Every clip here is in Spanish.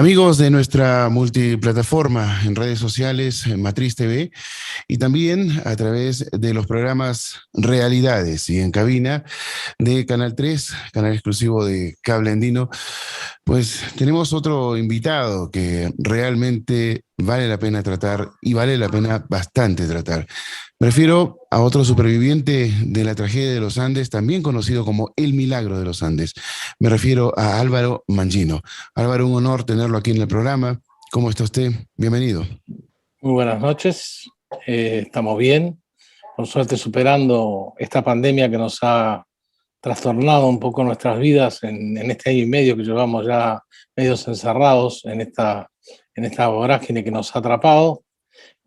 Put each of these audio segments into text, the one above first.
Amigos de nuestra multiplataforma en redes sociales, Matriz TV, y también a través de los programas Realidades y en cabina de Canal 3, canal exclusivo de Cable Andino, pues tenemos otro invitado que realmente vale la pena tratar y vale la pena bastante tratar. Me refiero a otro superviviente de la tragedia de los Andes, también conocido como el Milagro de los Andes. Me refiero a Álvaro Mangino. Álvaro, un honor tenerlo aquí en el programa. ¿Cómo está usted? Bienvenido. Muy buenas noches, estamos bien, por suerte superando esta pandemia que nos ha trastornado un poco nuestras vidas en este año y medio que llevamos ya medios encerrados en esta vorágine que nos ha atrapado,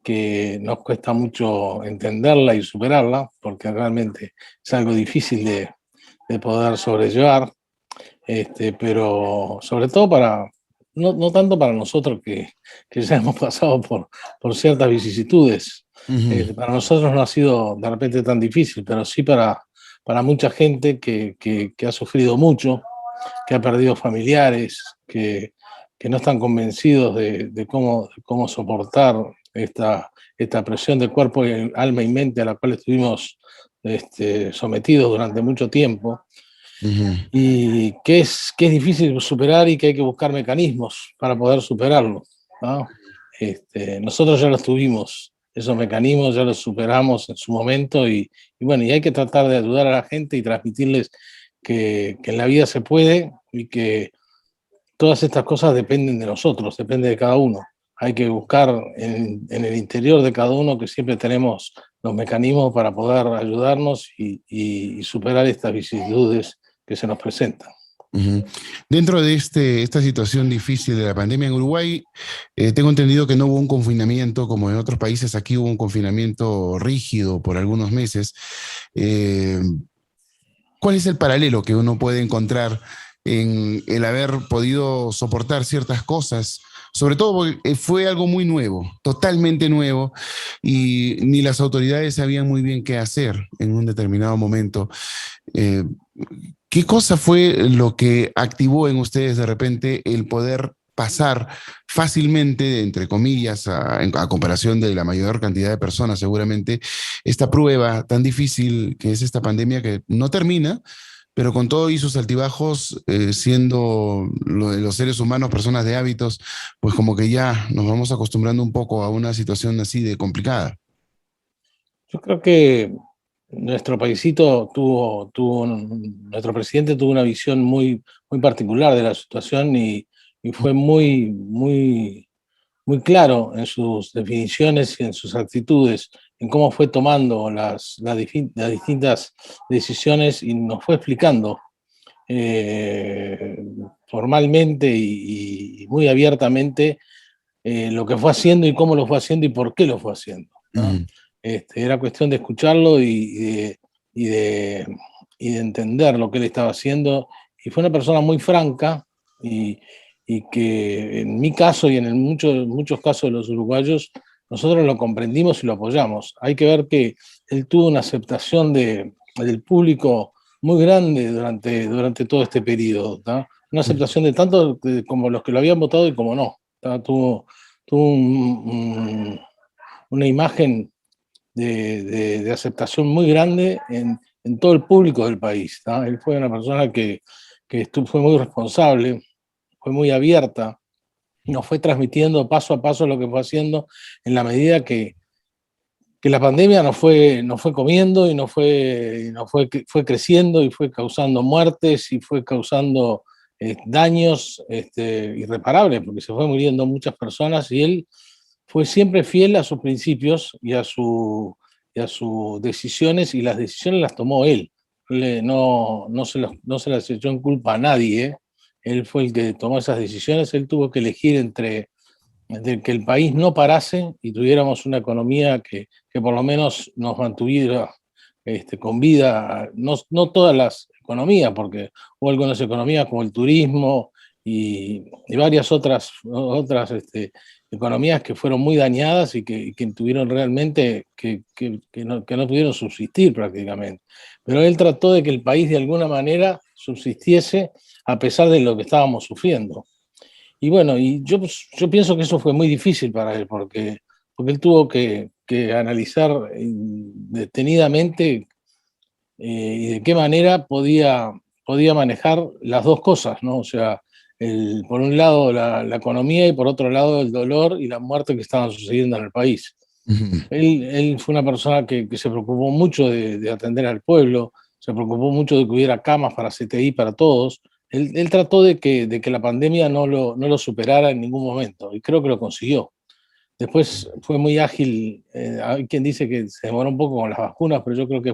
que nos cuesta mucho entenderla y superarla, porque realmente es algo difícil de poder sobrellevar, pero sobre todo no tanto para nosotros que ya hemos pasado por ciertas vicisitudes. Para nosotros no ha sido de repente tan difícil, pero sí para mucha gente que ha sufrido mucho, que ha perdido familiares, que no están convencidos de cómo soportar esta presión de cuerpo, alma y mente a la cual estuvimos sometidos durante mucho tiempo. Y que es difícil superar y que hay que buscar mecanismos para poder superarlo, ¿no? Nosotros ya los tuvimos, esos mecanismos ya los superamos en su momento y bueno, y hay que tratar de ayudar a la gente y transmitirles que en la vida se puede y que todas estas cosas dependen de nosotros, depende de cada uno. Hay que buscar en el interior de cada uno que siempre tenemos los mecanismos para poder ayudarnos y superar estas vicisitudes que se nos presentan. Dentro de esta situación difícil de la pandemia en Uruguay, tengo entendido que no hubo un confinamiento como en otros países. Aquí hubo un confinamiento rígido por algunos meses. Eh, ¿Cuál es el paralelo que uno puede encontrar en el haber podido soportar ciertas cosas? Sobre todo porque fue algo muy nuevo, totalmente nuevo, y ni las autoridades sabían muy bien qué hacer en un determinado momento. Eh, ¿Qué cosa fue lo que activó en ustedes de repente el poder pasar fácilmente, entre comillas, a comparación de la mayor cantidad de personas, seguramente, esta prueba tan difícil que es esta pandemia que no termina, pero con todo y sus altibajos, siendo los seres humanos personas de hábitos, pues como que ya nos vamos acostumbrando un poco a una situación así de complicada? Yo creo que nuestro paisito nuestro presidente tuvo una visión muy particular de la situación y fue muy claro en sus definiciones y en sus actitudes, en cómo fue tomando las distintas decisiones y nos fue explicando eh, formalmente y muy abiertamente lo que fue haciendo y cómo lo fue haciendo y por qué lo fue haciendo, ¿no? Ujú. Era cuestión de escucharlo y de, y de entender lo que él estaba haciendo. Y fue una persona muy franca y, y que en mi caso y en muchos casos de los uruguayos, nosotros lo comprendimos y lo apoyamos. Hay que ver que él tuvo una aceptación del público muy grande durante todo este periodo, ¿no? Una aceptación de tanto como los que lo habían votado y como no, ¿no? Tuvo una imagen de aceptación muy grande en todo el público del país, ¿no? Él fue una persona que fue muy responsable, fue muy abierta, nos fue transmitiendo paso a paso lo que fue haciendo en la medida que la pandemia nos fue comiendo y fue creciendo y fue causando muertes y fue causando daños irreparables, porque se fue muriendo muchas personas y él fue siempre fiel a sus principios y a sus decisiones, y las decisiones las tomó él. No se las echó en culpa a nadie, ¿eh? Él fue el que tomó esas decisiones, él tuvo que elegir entre que el país no parase y tuviéramos una economía que por lo menos nos mantuviera con vida, no todas las economías, porque hubo algunas economías como el turismo y varias otras economías que fueron muy dañadas y que tuvieron realmente que no pudieron subsistir prácticamente. Pero él trató de que el país de alguna manera subsistiese a pesar de lo que estábamos sufriendo. Y bueno, yo pienso que eso fue muy difícil para él, porque él tuvo que analizar detenidamente y de qué manera podía manejar las dos cosas, ¿no? O sea, por un lado la economía y por otro lado el dolor y la muerte que estaban sucediendo en el país. Ujú. Él fue una persona que se preocupó mucho de atender al pueblo, se preocupó mucho de que hubiera camas para CTI para todos. Él trató de que la pandemia no lo superara en ningún momento y creo que lo consiguió. Después fue muy ágil, hay quien dice que se demoró un poco con las vacunas, pero yo creo que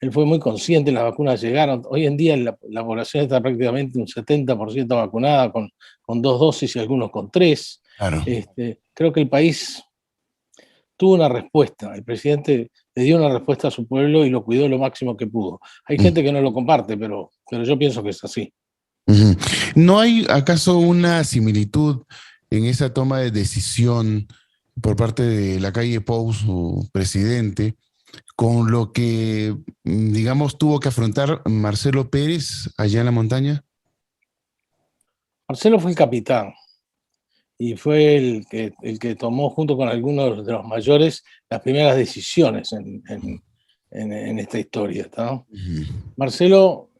él fue muy consciente, las vacunas llegaron. Hoy en día la población está prácticamente un 70% vacunada con 2 dosis y algunos con 3. Claro. Creo que el país tuvo una respuesta, el presidente le dio una respuesta a su pueblo y lo cuidó lo máximo que pudo. Hay Mm, gente que no lo comparte, pero yo pienso que es así. ujú. ¿No hay acaso una similitud en esa toma de decisión por parte de la calle Pou, su presidente, con lo que, digamos, tuvo que afrontar Marcelo Pérez allá en la montaña? Marcelo fue el capitán y fue el que tomó junto con algunos de los mayores las primeras decisiones en esta historia, ¿tá? Ujú, Marcelo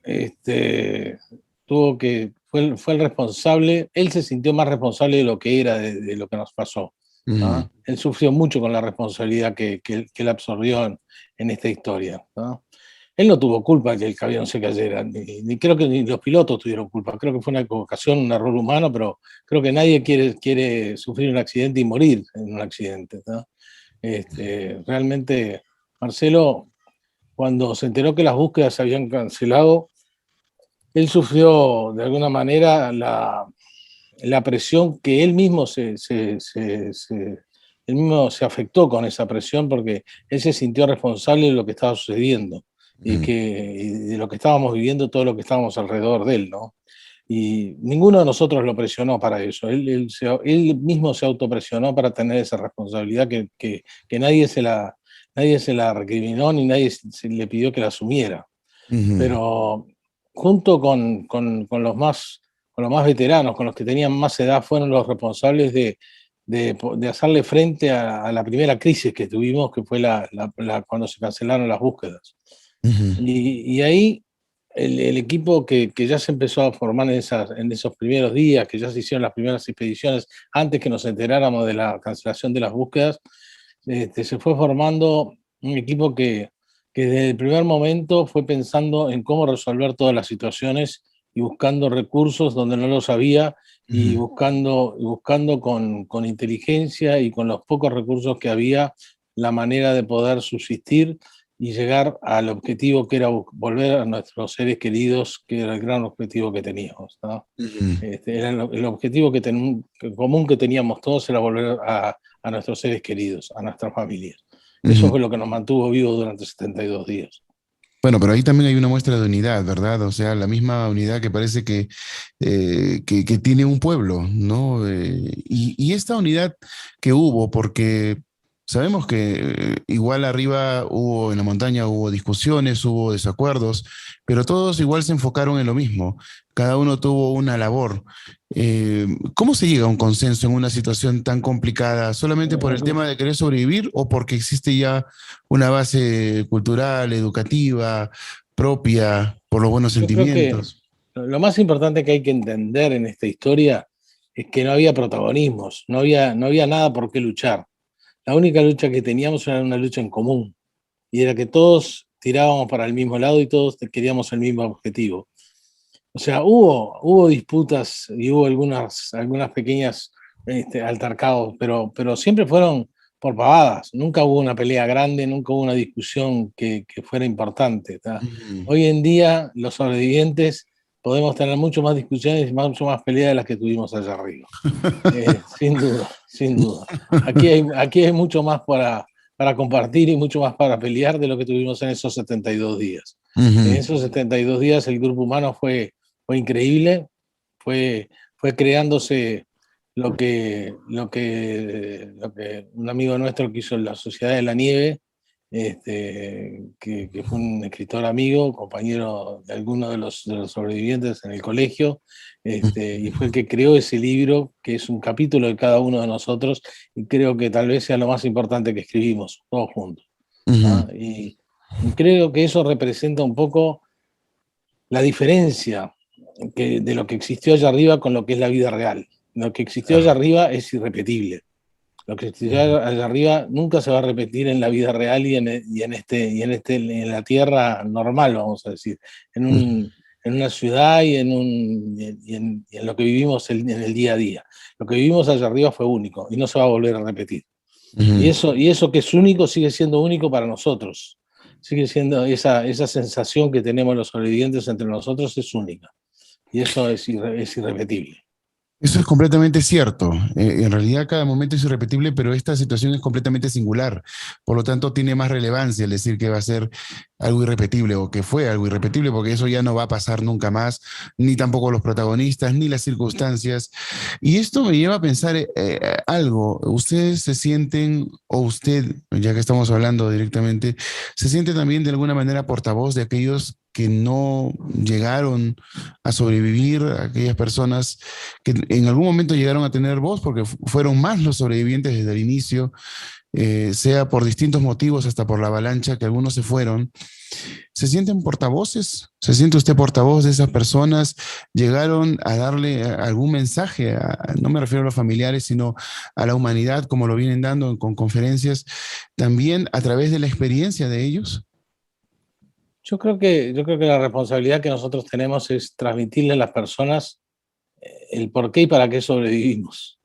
fue el responsable, él se sintió más responsable de lo que era, de lo que nos pasó. ujú, ¿Tá? Él sufrió mucho con la responsabilidad que él absorbió en esta historia. ¿Tá? Él no tuvo culpa de que el avión se cayera, ni creo que ni los pilotos tuvieron culpa. Creo que fue una equivocación, un error humano, pero creo que nadie quiere sufrir un accidente y morir en un accidente. ¿Tá? Realmente, Marcelo, cuando se enteró que las búsquedas se habían cancelado, él sufrió de alguna manera la presión que él mismo se afectó con esa presión porque él se sintió responsable de lo que estaba sucediendo ujú, y de lo que estábamos viviendo, todo lo que estábamos alrededor de él, ¿no? Y ninguno de nosotros lo presionó para eso. Él mismo se autopresionó para tener esa responsabilidad que nadie se la recriminó ni nadie se le pidió que la asumiera. ujú, Pero junto con los más veteranos, con los que tenían más edad, fueron los responsables de hacerle frente a la primera crisis que tuvimos, que fue cuando se cancelaron las búsquedas. ujú, Y ahí el equipo que ya se empezó a formar en esos primeros días, que ya se hicieron las primeras expediciones, antes que nos enteráramos de la cancelación de las búsquedas, se fue formando un equipo que desde el primer momento fue pensando en cómo resolver todas las situaciones y buscando recursos donde no los había y ujú. buscando con inteligencia y con los pocos recursos que había la manera de poder subsistir y llegar al objetivo que era volver a nuestros seres queridos, que era el gran objetivo que teníamos, ¿no? Ujú, Era el objetivo que común que teníamos todos era volver a nuestros seres queridos, a nuestras familias. Eso ujú. fue lo que nos mantuvo vivos durante 72 días. Bueno, pero ahí también hay una muestra de unidad, ¿verdad? O sea, la misma unidad que parece que tiene un pueblo, ¿no? Y esta unidad que hubo, porque sabemos que igual arriba hubo, en la montaña hubo discusiones, hubo desacuerdos, pero todos igual se enfocaron en lo mismo. Cada uno tuvo una labor. ¿Cómo se llega a un consenso en una situación tan complicada? ¿Solamente por el tema de querer sobrevivir o porque existe ya una base cultural, educativa, propia, por los buenos Yo creo que sentimientos? lo más importante que hay que entender en esta historia es que no había protagonismos, no había nada por qué luchar. La única lucha que teníamos era una lucha en común, y era que todos tirábamos para el mismo lado y todos queríamos el mismo objetivo. O sea, hubo disputas y hubo algunas pequeñas altercados, pero siempre fueron por pavadas. Nunca hubo una pelea grande, nunca hubo una discusión que fuera importante. ¿Tá? Ujú. Hoy en día, los sobrevivientes podemos tener mucho más discusiones y mucho más peleas de las que tuvimos allá arriba. Sin duda, sin duda. Aquí hay mucho más para compartir y mucho más para pelear de lo que tuvimos en esos 72 días. En Ujú, esos 72 días el grupo humano fue increíble, fue creándose lo que un amigo nuestro que hizo la Sociedad de la Nieve, que fue un escritor amigo, compañero de algunos de los sobrevivientes en el colegio, y fue el que creó ese libro, que es un capítulo de cada uno de nosotros, y creo que tal vez sea lo más importante que escribimos, todos juntos. ¿Ah? Y creo que eso representa un poco la diferencia de lo que existió allá arriba con lo que es la vida real. Lo que existió allá Claro. arriba es irrepetible. Lo que existió allá arriba nunca se va a repetir en la vida real en la tierra normal, vamos a decir, en una ciudad y en lo que vivimos en el día a día. Lo que vivimos allá arriba fue único y no se va a volver a repetir. Y eso que es único sigue siendo único para nosotros. Sigue siendo esa sensación que tenemos los sobrevivientes entre nosotros es única. Y eso es irrepetible. Eso es completamente cierto. En realidad cada momento es irrepetible, pero esta situación es completamente singular. Por lo tanto, tiene más relevancia el decir que va a ser algo irrepetible o que fue algo irrepetible, porque eso ya no va a pasar nunca más, ni tampoco los protagonistas, ni las circunstancias. Y esto me lleva a pensar algo. ¿Ustedes se sienten, o usted, ya que estamos hablando directamente, se siente también de alguna manera portavoz de aquellos que no llegaron a sobrevivir, aquellas personas que en algún momento llegaron a tener voz porque fueron más los sobrevivientes desde el inicio, sea por distintos motivos, hasta por la avalancha, que algunos se fueron? ¿Se sienten portavoces? ¿Se siente usted portavoz de esas personas? ¿Llegaron a darle algún mensaje? No me refiero a los familiares, sino a la humanidad, como lo vienen dando con conferencias, también a través de la experiencia de ellos? Yo creo que la responsabilidad que nosotros tenemos es transmitirle a las personas el por qué y para qué sobrevivimos.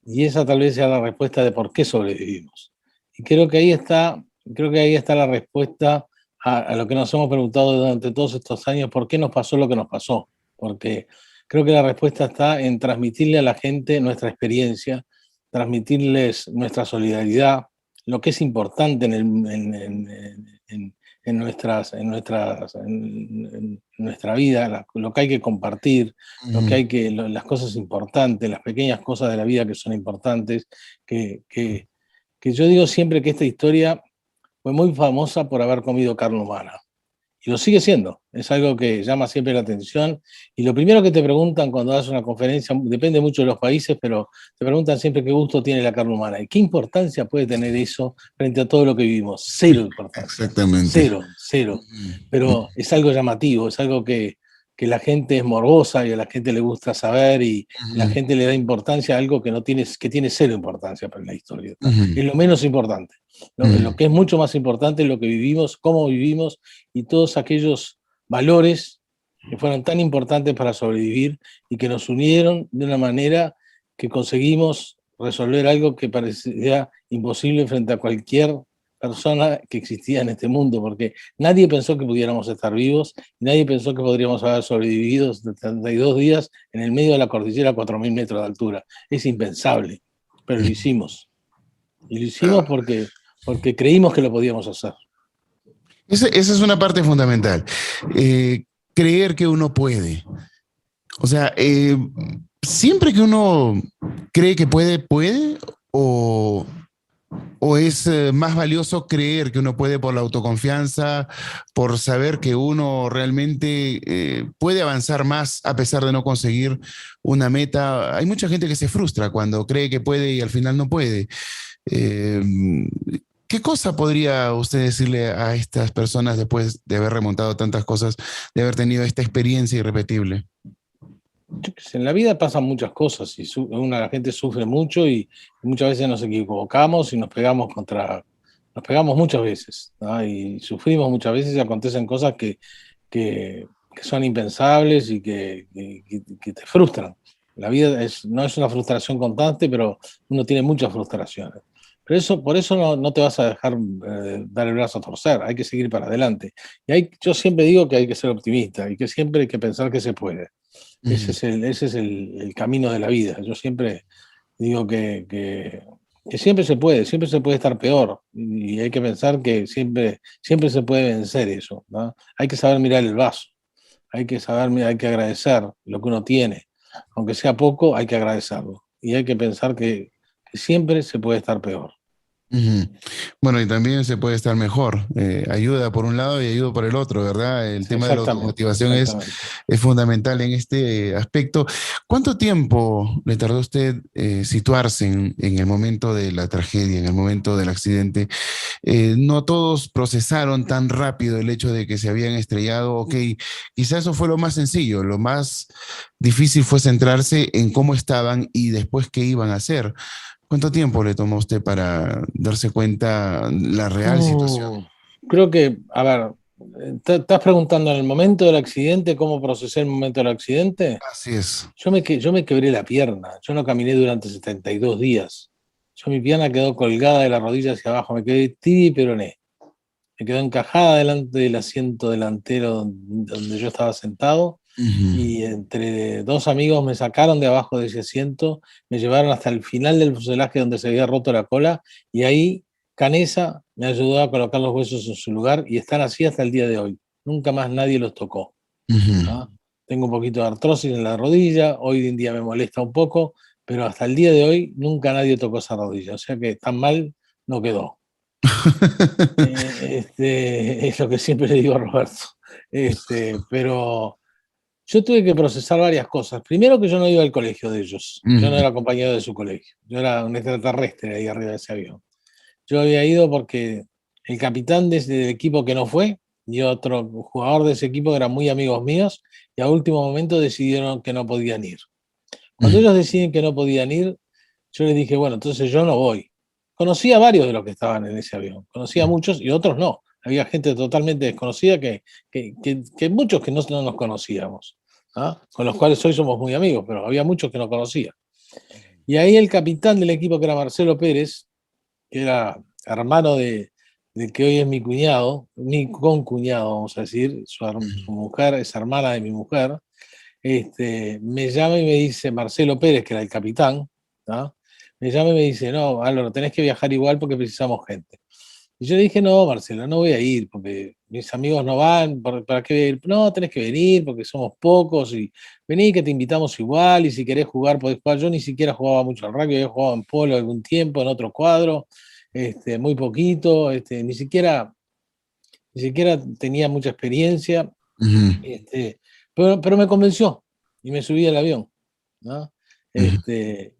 Y esa tal vez sea la respuesta de por qué sobrevivimos. Y creo que ahí está la respuesta a lo que nos hemos preguntado durante todos estos años, ¿por qué nos pasó lo que nos pasó? Porque creo que la respuesta está en transmitirle a la gente nuestra experiencia, transmitirles nuestra solidaridad, lo que es importante en, en nuestra vida, lo que hay que compartir, las cosas importantes, las pequeñas cosas de la vida que son importantes, que, que, que yo digo siempre que esta historia fue muy famosa por haber comido carne humana. Y lo sigue siendo. Es algo que llama siempre la atención. Y lo primero que te preguntan cuando das una conferencia, depende mucho de los países, pero te preguntan siempre qué gusto tiene la carne humana. ¿Y qué importancia puede tener eso frente a todo lo que vivimos? Cero importancia. Exactamente. Cero, cero. Pero es algo llamativo, es algo que la gente es morbosa y a la gente le gusta saber y la gente le da importancia a algo que, no tiene, que tiene cero importancia para la historia. Es lo menos importante. Lo que es mucho más importante es lo que vivimos, cómo vivimos y todos aquellos valores que fueron tan importantes para sobrevivir y que nos unieron de una manera que conseguimos resolver algo que parecía imposible frente a cualquier persona que existía en este mundo, porque nadie pensó que pudiéramos estar vivos, y nadie pensó que podríamos haber sobrevivido 72 días en el medio de la cordillera a 4.000 metros de altura. Es impensable, pero lo hicimos. Y lo hicimos porque creímos que lo podíamos hacer. Esa es una parte fundamental. Creer que uno puede. O sea, siempre que uno cree que puede, puede, o es más valioso creer que uno puede por la autoconfianza, por saber que uno realmente puede avanzar más a pesar de no conseguir una meta. Hay mucha gente que se frustra cuando cree que puede y al final no puede. Eh, ¿Qué cosa podría usted decirle a estas personas después de haber remontado tantas cosas, de haber tenido esta experiencia irrepetible? En la vida pasan muchas cosas y la gente sufre mucho y muchas veces nos equivocamos y nos pegamos muchas veces, ¿no? Y sufrimos muchas veces y acontecen cosas que son impensables y que te frustran. La vida no es una frustración constante, pero uno tiene muchas frustraciones. Pero por eso no te vas a dejar dar el brazo a torcer, hay que seguir para adelante. Yo siempre digo que hay que ser optimista y que siempre hay que pensar que se puede. Ese es el camino de la vida. Yo siempre digo que siempre se puede estar peor y hay que pensar que siempre se puede vencer eso, ¿no? Hay que saber mirar el vaso, hay que agradecer lo que uno tiene, aunque sea poco, hay que agradecerlo y hay que pensar que siempre se puede estar peor. Ujú. Bueno, y también se puede estar mejor. Ayuda por un lado y ayuda por el otro, ¿verdad? El tema de la Exactamente, automotivación exactamente. es fundamental en este aspecto. ¿Cuánto tiempo le tardó a usted situarse en el momento de la tragedia, en el momento del accidente? No todos procesaron tan rápido el hecho de que se habían estrellado. Ok, quizás eso fue lo más sencillo. Lo más difícil fue centrarse en cómo estaban y después qué iban a hacer. ¿Cuánto tiempo le tomó a usted para darse cuenta la real situación? Mm, Creo que, a ver, ¿estás preguntando en el momento del accidente cómo procesé el momento del accidente? Así es. Yo me quebré la pierna, yo no caminé durante 72 días. Mi pierna quedó colgada de la rodilla hacia abajo, me quedé tibia y peroné. Me quedó encajada delante del asiento delantero donde yo estaba sentado Ujú, y entre dos amigos me sacaron de abajo de ese asiento, me llevaron hasta el final del fuselaje donde se había roto la cola y ahí Canesa me ayudó a colocar los huesos en su lugar y están así hasta el día de hoy. Nunca más nadie los tocó. ujú. ¿Ah? Tengo un poquito de artrosis en la rodilla, hoy en día me molesta un poco, pero hasta el día de hoy nunca nadie tocó esa rodilla, o sea que tan mal no quedó. Es lo que siempre le digo a Roberto. Pero yo tuve que procesar varias cosas. Primero que yo no iba al colegio de ellos, yo no Ujú, era compañero de su colegio, yo era un extraterrestre ahí arriba de ese avión. Yo había ido porque el capitán del equipo que no fue y otro jugador de ese equipo que eran muy amigos míos y a último momento decidieron que no podían ir. Cuando ujú, ellos deciden que no podían ir, yo les dije, bueno, entonces yo no voy. Conocí a varios de los que estaban en ese avión, conocí a muchos y otros no. Había gente totalmente desconocida que muchos que no nos conocíamos, ¿ah? Con los cuales hoy somos muy amigos, pero había muchos que no conocía. Y ahí el capitán del equipo, que era Marcelo Pérez, que era hermano de que hoy es mi cuñado, mi concuñado, vamos a decir, su mujer es hermana de mi mujer, me llama y me dice, Marcelo Pérez, que era el capitán, ¿no? Me llama y me dice, no, Álvaro, tenés que viajar igual porque precisamos gente. Y yo le dije, no, Marcelo, no voy a ir porque mis amigos no van, ¿para qué voy a ir? No, tenés que venir porque somos pocos y vení que te invitamos igual y si querés jugar podés jugar. Yo ni siquiera jugaba mucho al rugby, había jugado en polo algún tiempo, en otro cuadro, muy poquito, ni siquiera tenía mucha experiencia, ujú, este, pero me convenció y me subí al avión, ¿no? ujú,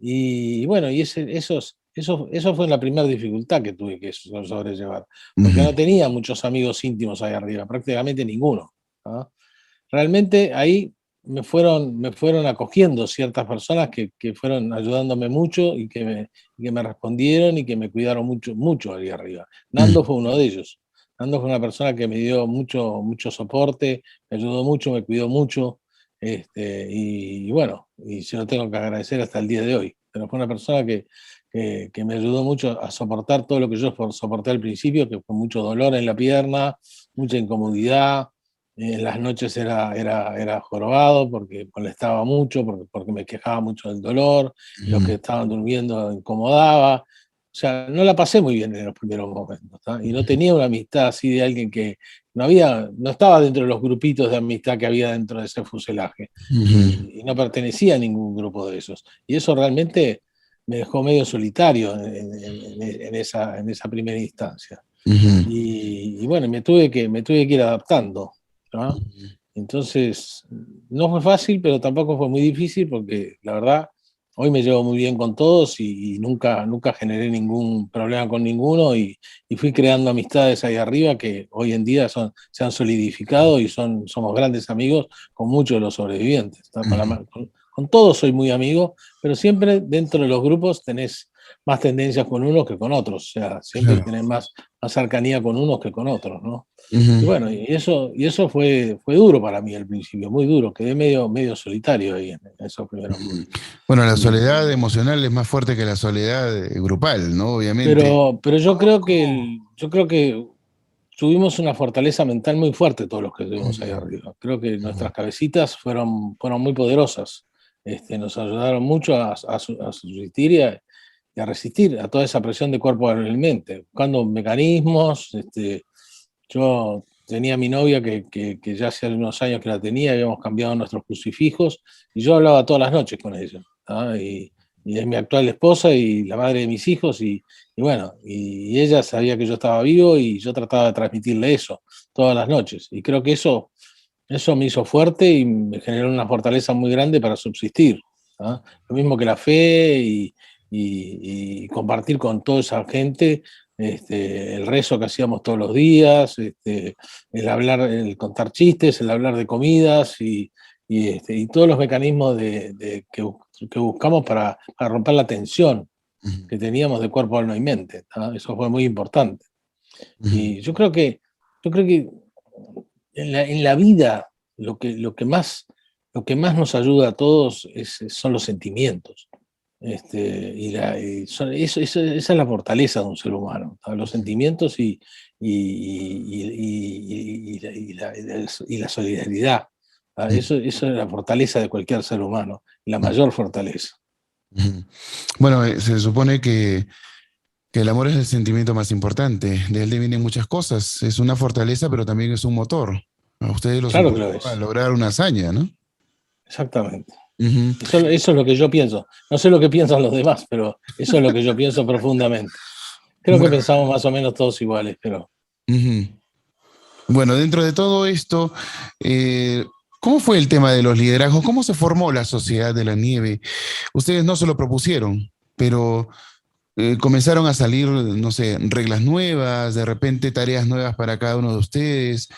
Y bueno, eso fue la primera dificultad que tuve que sobrellevar, porque ujú, no tenía muchos amigos íntimos ahí arriba, prácticamente ninguno, ¿no? Realmente ahí me fueron acogiendo ciertas personas que fueron ayudándome mucho y que me respondieron y que me cuidaron mucho, mucho ahí arriba. Nando ujú, fue uno de ellos. Nando fue una persona que me dio mucho, mucho soporte, me ayudó mucho, me cuidó mucho, y bueno, y se lo tengo que agradecer hasta el día de hoy. Pero fue una persona que me ayudó mucho a soportar todo lo que yo soporté al principio, que fue mucho dolor en la pierna, mucha incomodidad, en las noches era jorobado porque molestaba mucho, porque me quejaba mucho del dolor, los que ujú, estaban durmiendo incomodaba. O sea, no la pasé muy bien en los primeros momentos, ¿tá? Y no tenía una amistad así de alguien que no estaba dentro de los grupitos de amistad que había dentro de ese fuselaje. ujú, Y no pertenecía a ningún grupo de esos. Y eso realmente me dejó medio solitario en esa primera instancia. ujú, Y bueno, me tuve que ir adaptando, ¿no? Entonces, no fue fácil, pero tampoco fue muy difícil porque la verdad, hoy me llevo muy bien con todos y nunca generé ningún problema con ninguno y fui creando amistades ahí arriba que hoy en día se han solidificado y somos grandes amigos con muchos de los sobrevivientes, ¿no? ujú. Con todos soy muy amigo, pero siempre dentro de los grupos tenés más tendencias con unos que con otros, o sea, siempre Claro. tenés más cercanía con unos que con otros, ¿no? Y Ujú. bueno, y eso fue duro para mí al principio, muy duro, quedé medio solitario ahí en esos primeros Ujú. momentos. Bueno, la Y, soledad emocional es más fuerte que la soledad grupal, ¿no? Obviamente. pero yo creo que tuvimos una fortaleza mental muy fuerte todos los que estuvimos ahí Ujú, arriba. Creo que ujú, nuestras cabecitas fueron muy poderosas. Nos ayudaron mucho a subsistir y a resistir a toda esa presión de cuerpo a la mente, buscando mecanismos. Yo tenía a mi novia que ya hace unos años que la tenía, habíamos cambiado nuestros crucifijos y yo hablaba todas las noches con ella. ¿Ah? y es mi actual esposa y la madre de mis hijos, y bueno, y ella sabía que yo estaba vivo y yo trataba de transmitirle eso todas las noches. Y creo que eso me hizo fuerte y me generó una fortaleza muy grande para subsistir. ¿Ah? Lo mismo que la fe y compartir con toda esa gente el rezo que hacíamos todos los días, el hablar, el contar chistes, el hablar de comidas y todos los mecanismos que buscamos para romper la tensión Ujú, que teníamos de cuerpo, alma y mente. ¿Ah? Eso fue muy importante. ujú, Y yo creo que en la vida lo que más nos ayuda a todos son los sentimientos. Esa es la fortaleza de un ser humano, ¿no? Los ujú, sentimientos y la solidaridad. ¿Ah? ujú, Eso es la fortaleza de cualquier ser humano, la ujú, mayor fortaleza. ujú. Bueno, se supone que el amor es el sentimiento más importante. De él vienen muchas cosas. Es una fortaleza, pero también es un motor. A ustedes los Claro que lo impulsó a es, lograr una hazaña, ¿no? exactamente. Ujú. Eso es lo que yo pienso. No sé lo que piensan los demás, pero eso es lo que yo pienso profundamente. Creo que Bueno, pensamos más o menos todos iguales, pero ujú. Bueno, dentro de todo esto, eh, ¿cómo fue el tema de los liderazgos? ¿Cómo se formó la Sociedad de la Nieve? Ustedes no se lo propusieron, pero comenzaron a salir, no sé, reglas nuevas, de repente tareas nuevas para cada uno de ustedes.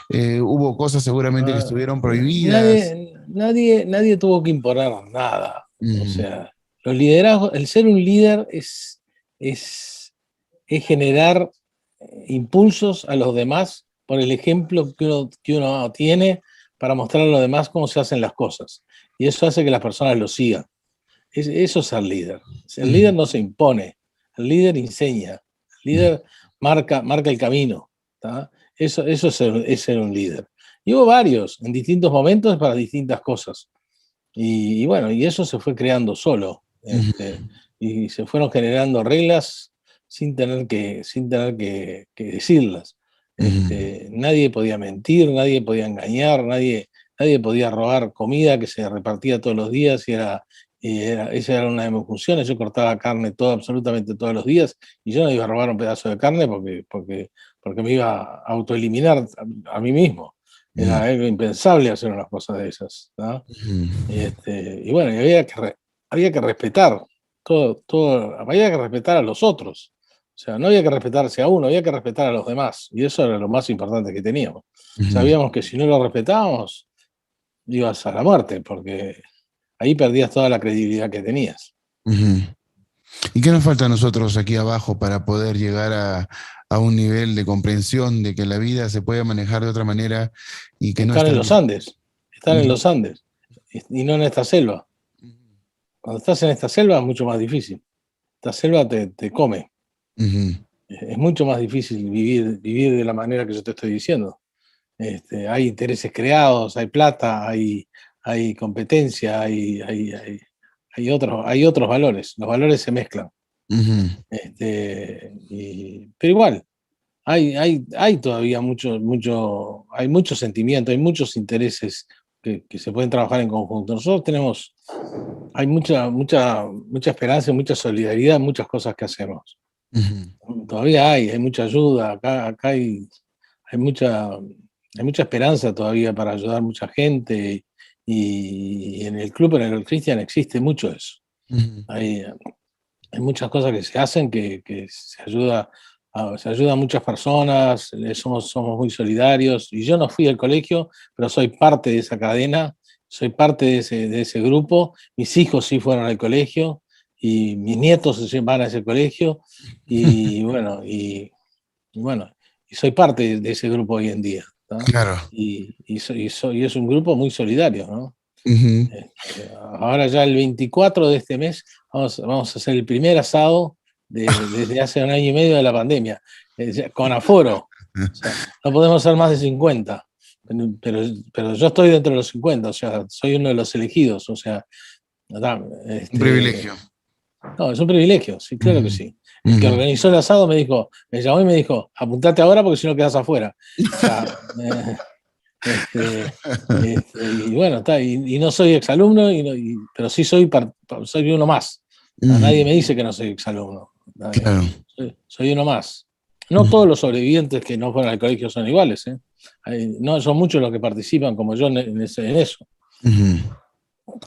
Hubo cosas seguramente que ah, estuvieron prohibidas. nadie tuvo que imponer nada. O Ujú, sea, los liderazgos, el ser un líder es, es generar impulsos a los demás por el ejemplo que uno tiene para mostrar a los demás cómo se hacen las cosas. Y eso hace que las personas lo sigan. Eso es ser líder. El ujú, líder no se impone, el líder enseña, el líder marca el camino. ¿Tá? Eso es ser un líder. Y hubo varios en distintos momentos para distintas cosas. Y bueno, y eso se fue creando solo. ujú, Y se fueron generando reglas sin tener que decirlas. ujú, Nadie podía mentir, nadie podía engañar, nadie podía robar comida que se repartía todos los días esa era una de mis funciones. Yo cortaba carne absolutamente todos los días y yo no iba a robar un pedazo de carne porque me iba a autoeliminar a mí mismo. Era algo impensable hacer unas cosas de esas. ¿No? ujú, Y bueno, y había que respetar había que respetar a los otros. O sea, no había que respetarse a uno, había que respetar a los demás. Y eso era lo más importante que teníamos. ujú, Sabíamos que si no lo respetábamos, ibas a la muerte, porque ahí perdías toda la credibilidad que tenías. ujú. ¿Y qué nos falta a nosotros aquí abajo para poder llegar a un nivel de comprensión de que la vida se puede manejar de otra manera y que no Están en estar... los Andes, están en Ujú, los Andes, y no en esta selva. Cuando estás en esta selva es mucho más difícil. Esta selva te come. ujú, Es mucho más difícil vivir de la manera que yo te estoy diciendo. Hay intereses creados, hay plata, hay competencia, hay otros valores. Los valores se mezclan. ujú, Pero igual, hay todavía hay mucho sentimiento, hay muchos intereses que se pueden trabajar en conjunto. Hay mucha esperanza, mucha solidaridad en muchas cosas que hacemos. ujú, Todavía hay mucha ayuda, acá hay mucha esperanza todavía para ayudar a mucha gente y en el club, en el Christian, existe mucho eso. ujú, Hay muchas cosas que se hacen que se ayuda a muchas personas, somos muy solidarios y yo no fui al colegio, pero soy parte de esa cadena, soy parte de ese grupo, mis hijos sí fueron al colegio y mis nietos sí van a ese colegio y bueno, y soy parte de ese grupo hoy en día. ¿Tá? claro. Y es un grupo muy solidario, ¿no? Ujú. Ahora ya el 24 de este mes vamos a hacer el primer asado desde hace un año y medio de la pandemia, con aforo. O sea, no podemos ser más de 50, pero yo estoy dentro de los 50, o sea, soy uno de los elegidos, o sea, ¿verdad? Un privilegio. No, es un privilegio, sí, claro que Ujú, sí. El que ujú. organizó el asado me llamó y me dijo, apuntate ahora porque si no quedas afuera. O sea, y bueno, está, y no soy exalumno, pero sí soy uno más. A nadie me dice que no soy exalumno. Claro. Soy uno más. No todos los sobrevivientes que no fueron al colegio son iguales, ¿eh? No son muchos los que participan como yo en eso.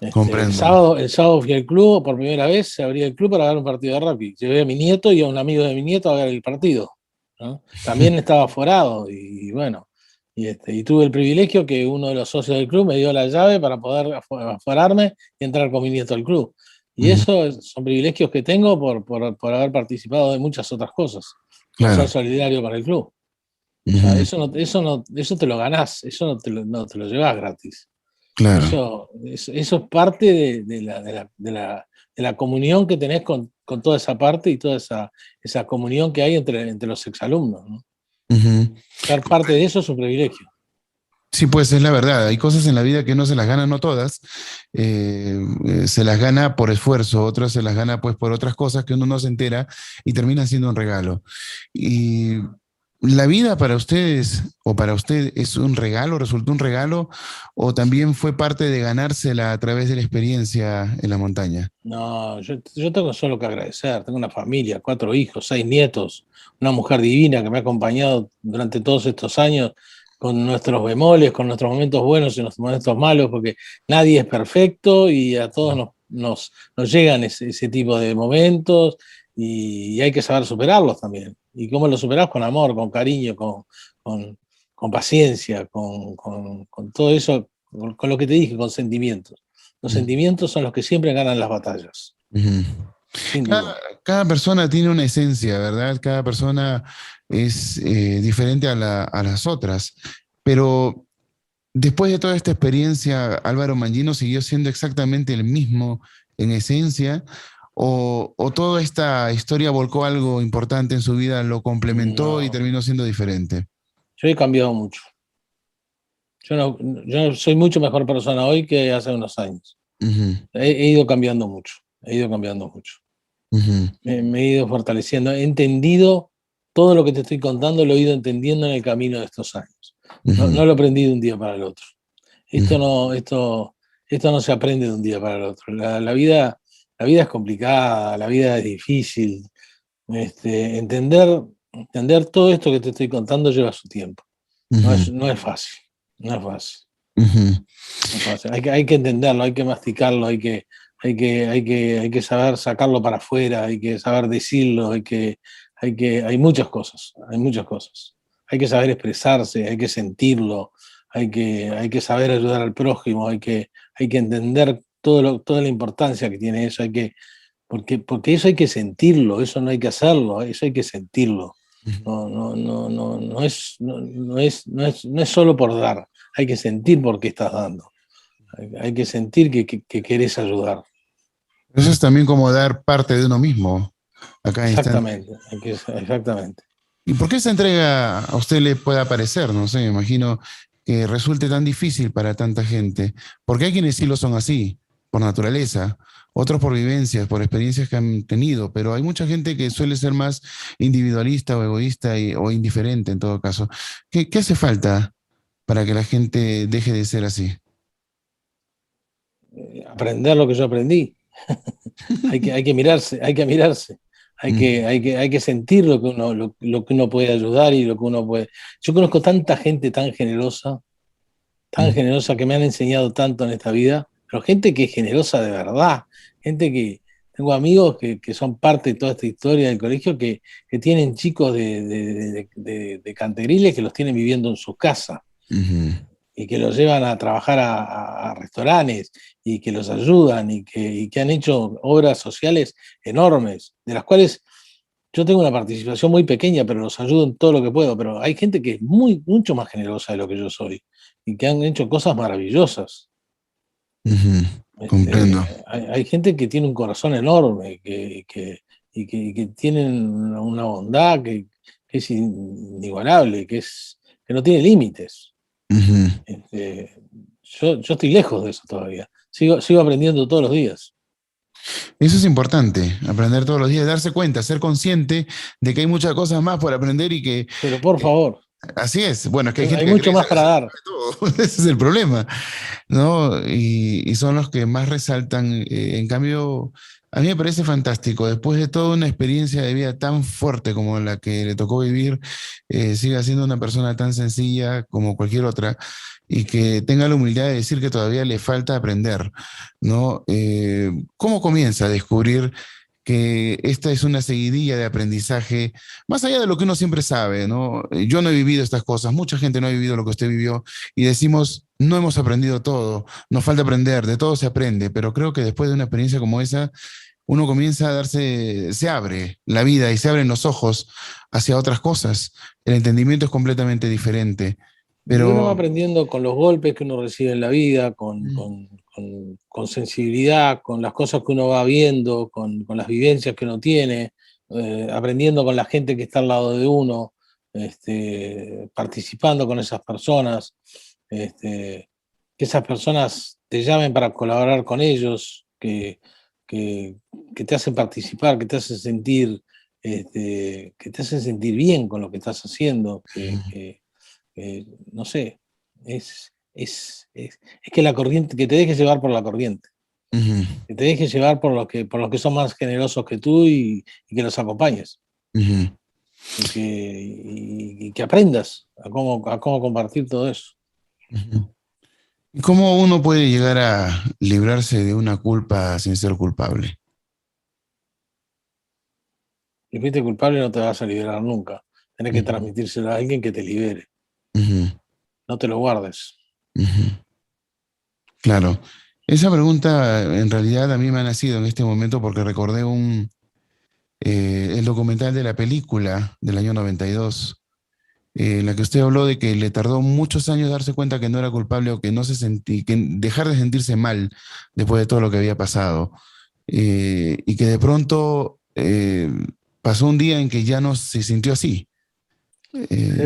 El Comprendo. sábado fui al club por primera vez, se abría el club para ver un partido de rugby. Llevé a mi nieto y a un amigo de mi nieto a ver el partido, ¿no? También estaba aforado y bueno, y tuve el privilegio que uno de los socios del club me dio la llave para poder aforarme y entrar con mi nieto al club. Y eso son privilegios que tengo por haber participado de muchas otras cosas, por Claro. ser solidario para el club. O sea, eso te lo ganás, eso no te lo llevas gratis. Claro. Eso es parte de la comunión que tenés con toda esa parte y toda esa comunión que hay entre los exalumnos, ¿no? Ser parte de eso es un privilegio. Sí, pues es la verdad. Hay cosas en la vida que no se las gana, no todas. Se las gana por esfuerzo, otras se las gana pues por otras cosas que uno no se entera y termina siendo un regalo. Y la vida para ustedes o para usted es un regalo, resultó un regalo o también fue parte de ganársela a través de la experiencia en la montaña. No, yo tengo solo que agradecer. Tengo una familia, 4 hijos, 6 nietos, una mujer divina que me ha acompañado durante todos estos años con nuestros bemoles, con nuestros momentos buenos y nuestros momentos malos, porque nadie es perfecto y a todos nos llegan ese tipo de momentos y hay que saber superarlos también. ¿Y cómo los superás? Con amor, con cariño, con, con paciencia, con todo eso, con lo que te dije, con sentimientos. Los sentimientos son los que siempre ganan las batallas, Ujú. sin Cada, duda. cada persona tiene una esencia, ¿verdad? Cada persona es diferente a las otras, pero después de toda esta experiencia, Álvaro Mangino siguió siendo exactamente el mismo en esencia, o toda esta historia volcó algo importante en su vida, lo complementó y No, terminó siendo diferente. yo he cambiado mucho. Yo soy mucho mejor persona hoy que hace unos años. Ujú, He ido cambiando mucho, he ido cambiando mucho. ujú, Me he ido fortaleciendo, he entendido todo lo que te estoy contando, lo he ido entendiendo en el camino de estos años. ujú, No lo aprendí de un día para el otro. ujú, Esto no se aprende de un día para el otro. La vida es complicada, la vida es difícil. Entender todo esto que te estoy contando lleva su tiempo. ujú, No es fácil, no es fácil, ujú, no es fácil. Hay que entenderlo, hay que masticarlo, hay que saber sacarlo para afuera, hay que saber decirlo, hay muchas cosas, hay muchas cosas. Hay que saber expresarse, hay que sentirlo, hay que saber ayudar al prójimo, hay que entender toda la importancia que tiene eso, porque eso hay que sentirlo, eso no hay que hacerlo, eso hay que sentirlo. No es solo por dar, hay que sentir por qué estás dando, hay que sentir que querés ayudar. Eso es también como dar parte de uno mismo a cada instante. Exactamente, exactamente. ¿Y por qué esa entrega a usted le pueda parecer? No sé, me imagino que resulte tan difícil para tanta gente. Porque hay quienes sí lo son así, por naturaleza, otros por vivencias, por experiencias que han tenido, pero hay mucha gente que suele ser más individualista o egoísta o indiferente en todo caso. ¿Qué hace falta para que la gente deje de ser así? Aprender lo que yo aprendí. Hay que mirarse, hay que mirarse. Mm, Hay que sentir lo que uno puede ayudar y lo que uno puede. Yo conozco tanta gente tan mm, generosa que me han enseñado tanto en esta vida, pero gente que es generosa de verdad, gente que tengo amigos que son parte de toda esta historia del colegio que tienen chicos de canteriles que los tienen viviendo en sus casas ujú, y que los llevan a trabajar a restaurantes y que los ayudan y que han hecho obras sociales enormes, de las cuales yo tengo una participación muy pequeña, pero los ayudo en todo lo que puedo. Pero hay gente que es mucho más generosa de lo que yo soy y que han hecho cosas maravillosas. ujú. Comprendo. Hay gente que tiene un corazón enorme y que tienen una bondad que es inigualable, que no tiene límites. Ujú. Yo estoy lejos de eso todavía. Sigo aprendiendo todos los días. Eso es importante, aprender todos los días, darse cuenta, ser consciente de que hay muchas cosas más por aprender y que Pero por favor, Así es. Bueno, es que hay gente Hay que cree mucho que más para sabe dar. todo. Ese es el problema, ¿no? Y son los que más resaltan. En cambio, a mí me parece fantástico. Después de toda una experiencia de vida tan fuerte como la que le tocó vivir, siga siendo una persona tan sencilla como cualquier otra y que tenga la humildad de decir que todavía le falta aprender, ¿no? ¿Cómo comienza a descubrir que esta es una seguidilla de aprendizaje, más allá de lo que uno siempre sabe, ¿no? Yo no he vivido estas cosas, mucha gente no ha vivido lo que usted vivió y decimos, no hemos aprendido todo, nos falta aprender, de todo se aprende, pero creo que después de una experiencia como esa, uno comienza a darse, se abre la vida y se abren los ojos hacia otras cosas. El entendimiento es completamente diferente, Y uno va pero... aprendiendo con los golpes que uno recibe en la vida, Mm, con sensibilidad, con las cosas que uno va viendo, con las vivencias que uno tiene, aprendiendo con la gente que está al lado de uno, participando con esas personas, que esas personas te llamen para colaborar con ellos, que, que te hacen participar, que te hacen sentir bien con lo que estás haciendo, no sé, es que la corriente, que te dejes llevar por la corriente, ujú, que te dejes llevar por los que son más generosos que tú y que los acompañes ujú, y que aprendas a cómo compartir todo eso. ujú. ¿Y cómo uno puede llegar a librarse de una culpa sin ser culpable? Si fuiste culpable no te vas a liberar nunca. Tenés que Ujú, transmitírselo a alguien que te libere. ujú, No te lo guardes. ujú. Claro. Esa pregunta en realidad a mí me ha nacido en este momento porque recordé el documental de la película del año 92, en la que usted habló de que le tardó muchos años darse cuenta que no era culpable o que no se sentía, que dejar de sentirse mal después de todo lo que había pasado. Y que de pronto pasó un día en que ya no se sintió así. Eh, En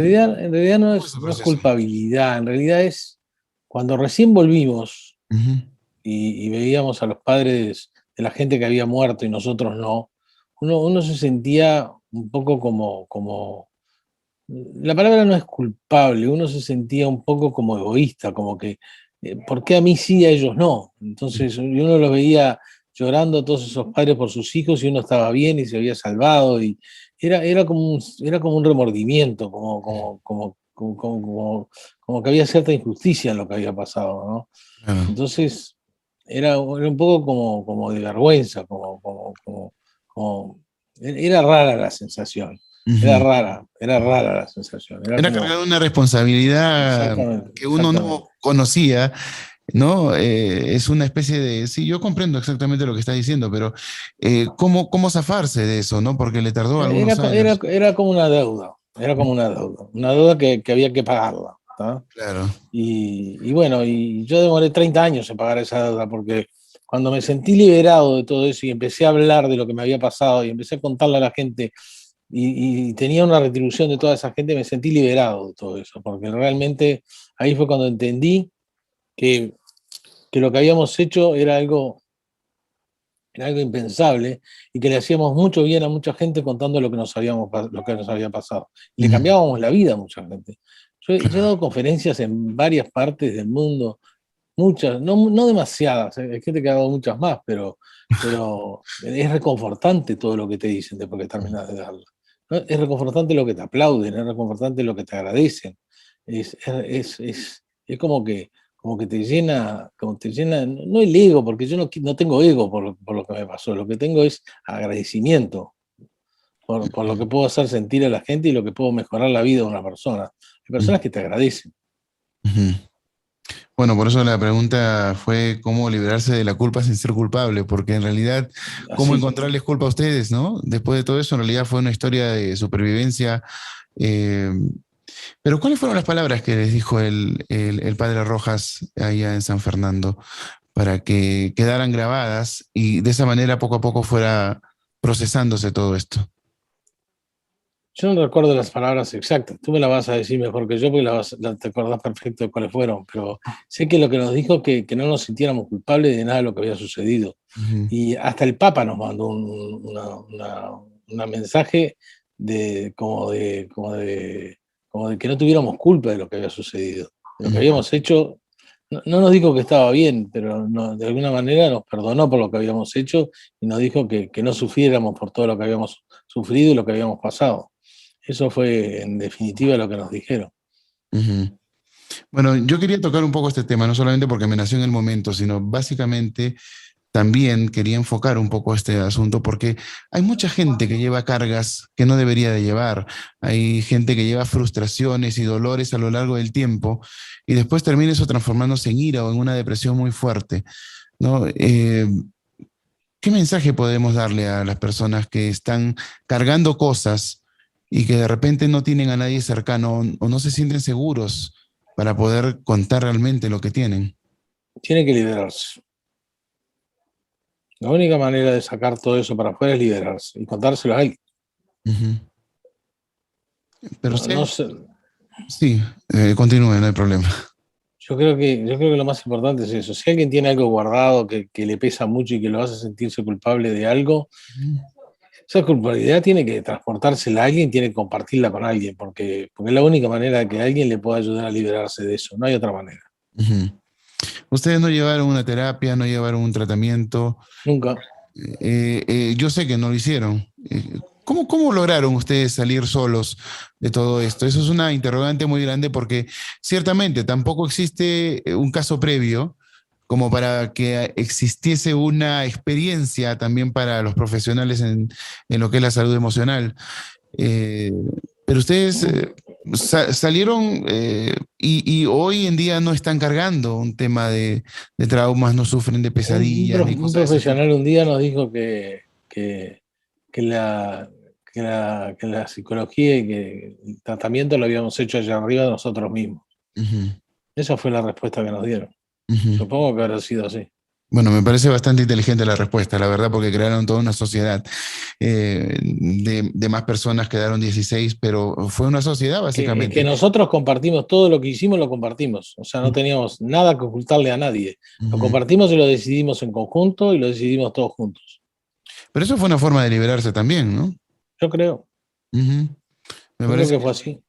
realidad ¿Cómo es ese no es proceso? culpabilidad, en realidad es cuando recién volvimos Ujú, y veíamos a los padres de la gente que había muerto y nosotros no, uno se sentía un poco la palabra no es culpable, uno se sentía un poco como egoísta, como que, ¿por qué a mí sí y a ellos no? Entonces, y uno los veía llorando a todos esos padres por sus hijos y uno estaba bien y se había salvado y era como un remordimiento, como que había cierta injusticia en lo que había pasado, ¿no? claro. Entonces, era un poco como de vergüenza, era rara la sensación, Ujú. era rara la sensación, era Era como, cargar una responsabilidad exactamente, que uno no exactamente. conocía, ¿no? Es una especie de, sí, yo comprendo exactamente lo que está diciendo, pero ¿cómo zafarse de eso, ¿no? Porque le tardó algunos años. Era como una deuda, era como una deuda que había que pagarla, ¿tá? Claro. Y bueno, y yo demoré 30 años en pagar esa deuda porque cuando me sentí liberado de todo eso y empecé a hablar de lo que me había pasado y empecé a contarle a la gente y tenía una retribución de toda esa gente, me sentí liberado de todo eso, porque realmente ahí fue cuando entendí que, que lo que habíamos hecho era algo impensable y que le hacíamos mucho bien a mucha gente contando lo que nos había pasado. Y le Ujú, cambiábamos la vida a mucha gente. Yo he claro. dado conferencias en varias partes del mundo, muchas, no demasiadas, hay gente que ha dado muchas más, pero es reconfortante todo lo que te dicen después que terminas de darla. ¿No? Es reconfortante lo que te aplauden, es reconfortante lo que te agradecen. Es como que te llena, no el ego, porque yo no tengo ego por lo que me pasó, lo que tengo es agradecimiento por lo que puedo hacer sentir a la gente y lo que puedo mejorar la vida de una persona. Hay Ujú, personas que te agradecen. ujú. Bueno, por eso la pregunta fue cómo liberarse de la culpa sin ser culpable, porque en realidad, ¿cómo Así. encontrarles culpa a ustedes, no? Después de todo eso, en realidad fue una historia de supervivencia. eh, pero ¿cuáles fueron las palabras que les dijo el padre Rojas allá en San Fernando para que quedaran grabadas y de esa manera poco a poco fuera procesándose todo esto? Yo no recuerdo las palabras exactas, tú me las vas a decir mejor que yo porque te acordás perfecto de cuáles fueron, pero sé que lo que nos dijo que no nos sintiéramos culpables de nada de lo que había sucedido. Ujú, Y hasta el Papa nos mandó una mensaje de como de que no tuviéramos culpa de lo que había sucedido. Lo que Ujú. habíamos hecho, no nos dijo que estaba bien, pero de alguna manera nos perdonó por lo que habíamos hecho y nos dijo que no sufriéramos por todo lo que habíamos sufrido y lo que habíamos pasado. Eso fue en definitiva lo que nos dijeron. Ujú. Bueno, yo quería tocar un poco este tema, no solamente porque me nació en el momento, sino básicamente también quería enfocar un poco este asunto porque hay mucha gente que lleva cargas que no debería de llevar. Hay gente que lleva frustraciones y dolores a lo largo del tiempo y después termina eso transformándose en ira o en una depresión muy fuerte, ¿no? ¿Qué mensaje podemos darle a las personas que están cargando cosas y que de repente no tienen a nadie cercano o no se sienten seguros para poder contar realmente lo que tienen? Tiene que liberarse. La única manera de sacar todo eso para afuera es liberarse y contárselo a alguien. Ujú. Pero No, no usted, sé, sí, continúe, no hay problema. yo creo que lo más importante es eso. Si alguien tiene algo guardado que le pesa mucho y que lo hace sentirse culpable de algo, Ujú. esa culpabilidad tiene que transportársela a alguien, tiene que compartirla con alguien, porque es la única manera de que alguien le pueda ayudar a liberarse de eso. No hay otra manera. Ujú. Ustedes no llevaron una terapia, no llevaron un tratamiento. Nunca. Yo sé que no lo hicieron. ¿Cómo lograron ustedes salir solos de todo esto? Eso es una interrogante muy grande porque ciertamente tampoco existe un caso previo como para que existiese una experiencia también para los profesionales en lo que es la salud emocional. Eh, pero ustedes salieron y hoy en día no están cargando un tema de traumas, no sufren de pesadillas ni Un cosas de ese tipo. profesional un día nos dijo que la psicología y que el tratamiento lo habíamos hecho allá arriba de nosotros mismos. Ujú, Esa fue la respuesta que nos dieron. ujú. Supongo que habrá sido así. Bueno, me parece bastante inteligente la respuesta, la verdad, porque crearon toda una sociedad de más personas, quedaron 16, pero fue una sociedad Es que básicamente. nosotros compartimos todo lo que hicimos, lo compartimos. O sea, no teníamos nada que ocultarle a nadie. Lo Ujú. compartimos y lo decidimos en conjunto y lo decidimos todos juntos. Pero eso fue una forma de liberarse también, ¿no? Yo creo, Ujú. Me yo creo parece que que fue sí. así.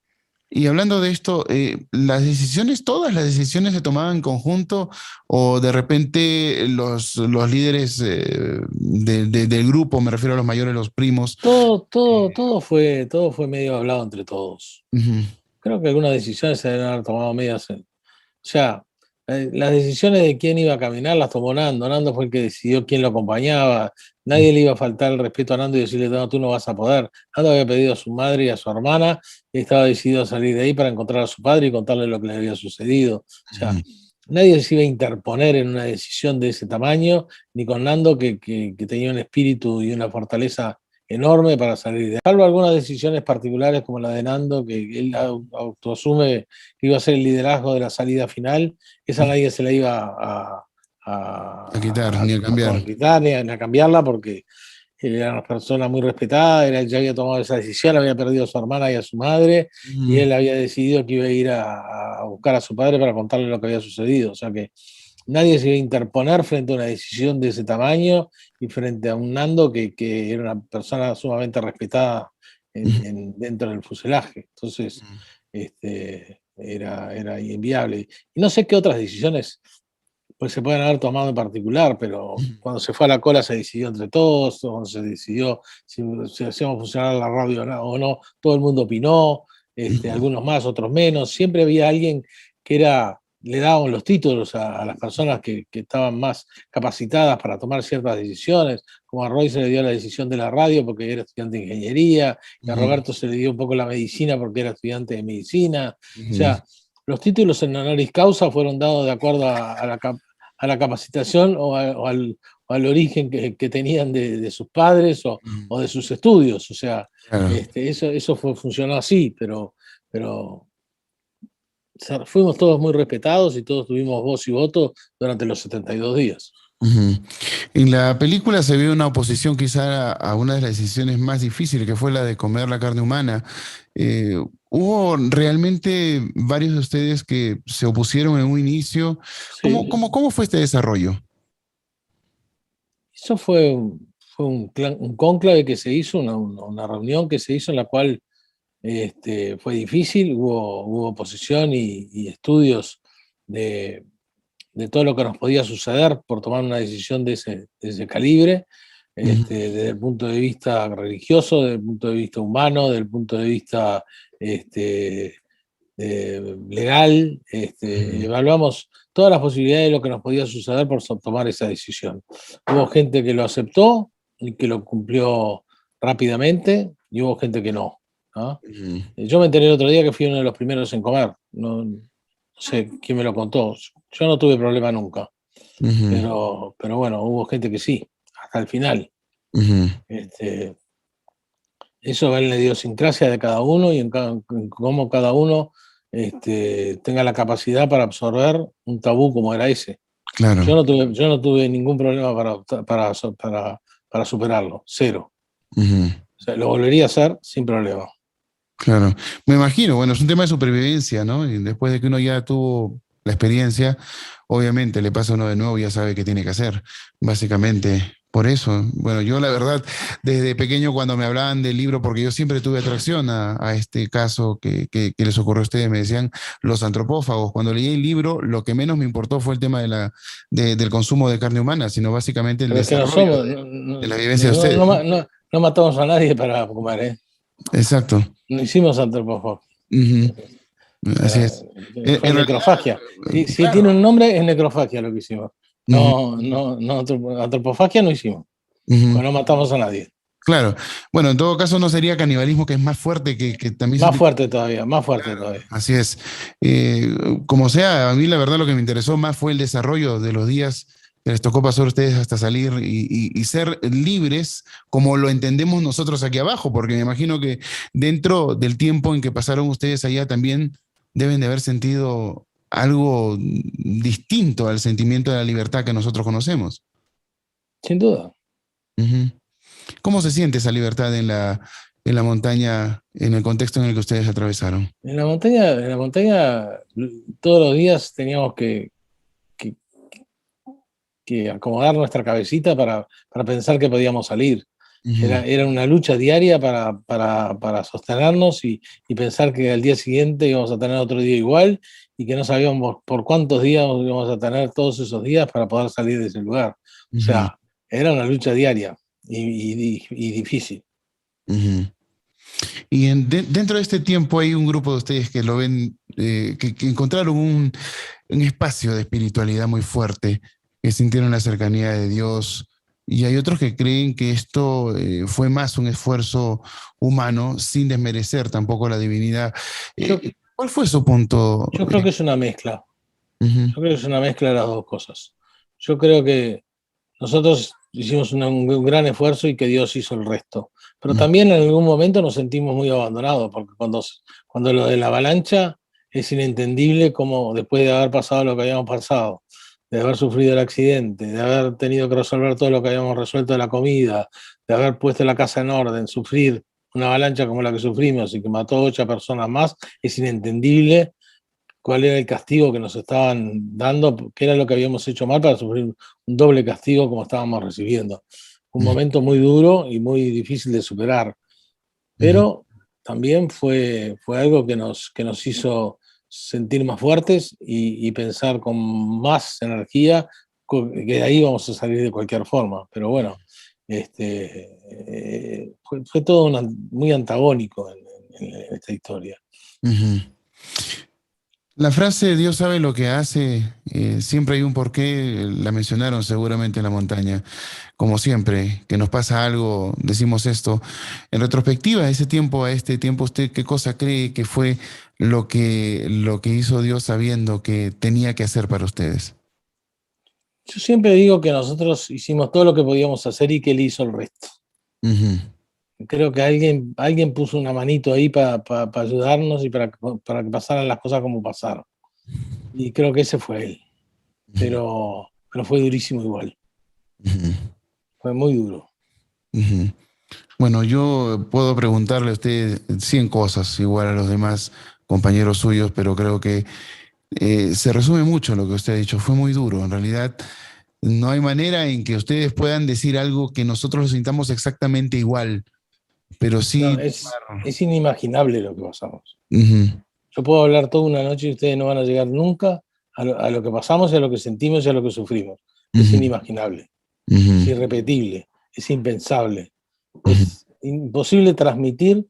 Y hablando de esto, ¿las decisiones, todas las decisiones se tomaban en conjunto o de repente los líderes del grupo, me refiero a los mayores, los primos? Todo fue medio hablado entre todos. Ujú, Creo que algunas decisiones se deben haber tomado medias. O sea, las decisiones de quién iba a caminar las tomó Nando. Nando fue el que decidió quién lo acompañaba. Nadie le iba a faltar el respeto a Nando y decirle, no, tú no vas a poder. Nando había pedido a su madre y a su hermana y estaba decidido a salir de ahí para encontrar a su padre y contarle lo que le había sucedido. O sea, ujú, nadie se iba a interponer en una decisión de ese tamaño, ni con Nando, que tenía un espíritu y una fortaleza enorme para salir de. Salvo algunas decisiones particulares como la de Nando, que él autoasume que iba a ser el liderazgo de la salida final, esa ujú. nadie se la iba A quitar, ni a cambiar. a quitar ni a cambiarla, porque él era una persona muy respetada, él ya había tomado esa decisión, había perdido a su hermana y a su madre, y Ujú, él había decidido que iba a ir a buscar a su padre para contarle lo que había sucedido. O sea que nadie se iba a interponer frente a una decisión de ese tamaño y frente a un Nando que era una persona sumamente respetada ujú, dentro del fuselaje. Entonces, ujú, era inviable. Y no sé qué otras decisiones pues, se pueden haber tomado en particular, pero ujú, cuando se fue a la cola se decidió entre todos, cuando se decidió si hacíamos funcionar la radio o no, todo el mundo opinó, ujú, algunos más, otros menos. Siempre había alguien que le daban los títulos a las personas que estaban más capacitadas para tomar ciertas decisiones, como a Roy se le dio la decisión de la radio porque era estudiante de ingeniería, y a ujú, Roberto se le dio un poco la medicina porque era estudiante de medicina. O ujú, sea, los títulos en honoris causa fueron dados de acuerdo a la capacitación o al origen que tenían de sus padres ujú. o de sus estudios. O sea, Claro. eso funcionó así, pero fuimos todos muy respetados y todos tuvimos voz y voto durante los 72 días. Ujú. En la película se ve una oposición quizá a una de las decisiones más difíciles, que fue la de comer la carne humana. Eh, ¿Hubo realmente varios de ustedes que se opusieron en un inicio? ¿Cómo, Sí, cómo fue este desarrollo? eso fue un cónclave que se hizo, una reunión que se hizo en la cual Fue difícil, hubo oposición y estudios de, de todo lo que nos podía suceder por tomar una decisión de ese calibre, Ujú, desde el punto de vista religioso, desde el punto de vista humano, desde el punto de vista este, legal, ujú. evaluamos todas las posibilidades de lo que nos podía suceder por tomar esa decisión. Hubo gente que lo aceptó y que lo cumplió rápidamente, y hubo gente que no, ¿no? Ujú, Yo me enteré el otro día que fui uno de los primeros en comer. No sé quién me lo contó. Yo no tuve problema nunca, ujú, pero bueno, hubo gente que sí, hasta el final. ujú. Este, Eso va en la idiosincrasia de cada uno y en cómo cada uno tenga la capacidad para absorber un tabú como era ese. Claro. Yo no tuve ningún problema para superarlo, cero. Ujú. O sea, lo volvería a hacer sin problema. Claro, me imagino, bueno, es un tema de supervivencia, ¿no? Y después de que uno ya tuvo la experiencia, obviamente le pasa a uno de nuevo y ya sabe qué tiene que hacer, básicamente. Por eso, bueno, yo la verdad, desde pequeño cuando me hablaban del libro, porque yo siempre tuve atracción a este caso que les ocurrió a ustedes, me decían los antropófagos. Cuando leí el libro, lo que menos me importó fue el tema del consumo de carne humana, sino básicamente el Pero es que no desarrollo somos, de la vivencia de ustedes. no matamos a nadie para comer, ¿eh? Exacto. No hicimos antropofagos. Ujú. Así es. Fue En realidad, necrofagia. Si tiene claro. un nombre, es necrofagia lo que hicimos. Ujú, No, antropofagia no hicimos, ujú. pues no matamos a nadie. Claro. Bueno, en todo caso no sería canibalismo, que es más fuerte, que también se Más utiliza. fuerte todavía, más fuerte Claro, todavía. así es. Como sea, a mí la verdad lo que me interesó más fue el desarrollo de los días que les tocó pasar a ustedes hasta salir y ser libres como lo entendemos nosotros aquí abajo, porque me imagino que dentro del tiempo en que pasaron ustedes allá también deben de haber sentido algo distinto al sentimiento de la libertad que nosotros conocemos. Sin duda. Ujú. ¿Cómo se siente esa libertad en la montaña, en el contexto en el que ustedes atravesaron? En la montaña todos los días teníamos que, que acomodar nuestra cabecita para pensar que podíamos salir. Ujú, Era una lucha diaria para sostenernos y pensar que al día siguiente íbamos a tener otro día igual y que no sabíamos por cuántos días íbamos a tener todos esos días para poder salir de ese lugar. O ujú, sea, era una lucha diaria y difícil. ujú. Y dentro de este tiempo hay un grupo de ustedes que lo ven, que encontraron un espacio de espiritualidad muy fuerte, que sintieron la cercanía de Dios, y hay otros que creen que esto fue más un esfuerzo humano, sin desmerecer tampoco la divinidad. Yo, ¿Cuál fue su punto? yo creo que es una mezcla. Ujú, Yo creo que es una mezcla de las dos cosas. Yo creo que nosotros hicimos un gran esfuerzo y que Dios hizo el resto. Pero ujú, también en algún momento nos sentimos muy abandonados, porque cuando lo de la avalancha es inentendible cómo después de haber pasado lo que habíamos pasado, de haber sufrido el accidente, de haber tenido que resolver todo lo que habíamos resuelto de la comida, de haber puesto la casa en orden, sufrir una avalancha como la que sufrimos y que mató a 8 personas más, es inentendible cuál era el castigo que nos estaban dando, qué era lo que habíamos hecho mal para sufrir un doble castigo como estábamos recibiendo. Un ujú, momento muy duro y muy difícil de superar, ujú, pero también fue algo que nos hizo sentir más fuertes y pensar con más energía que de ahí vamos a salir de cualquier forma. Pero bueno, fue todo muy antagónico en esta historia. ujú. La frase Dios sabe lo que hace, siempre hay un porqué, la mencionaron seguramente en la montaña. Como siempre, que nos pasa algo, decimos esto. En retrospectiva, a ese tiempo, a este tiempo, ¿usted qué cosa cree que fue lo que hizo Dios sabiendo que tenía que hacer para ustedes? Yo siempre digo que nosotros hicimos todo lo que podíamos hacer y que él hizo el resto. Ujú, Creo que alguien puso una manito ahí para ayudarnos y para que pasaran las cosas como pasaron. Y creo que ese fue él. ujú, Pero fue durísimo igual. ujú, Fue muy duro. ujú. Bueno, yo puedo preguntarle a usted 100 cosas, igual a los demás compañeros suyos, pero creo que se resume mucho lo que usted ha dicho. Fue muy duro. En realidad, no hay manera en que ustedes puedan decir algo que nosotros lo sintamos exactamente igual. pero No, sí es inimaginable lo que pasamos. ujú, Yo puedo hablar toda una noche y ustedes no van a llegar nunca a lo que pasamos, y a lo que sentimos y a lo que sufrimos. Es ujú, inimaginable, es ujú, irrepetible, es impensable. ujú. Es imposible transmitir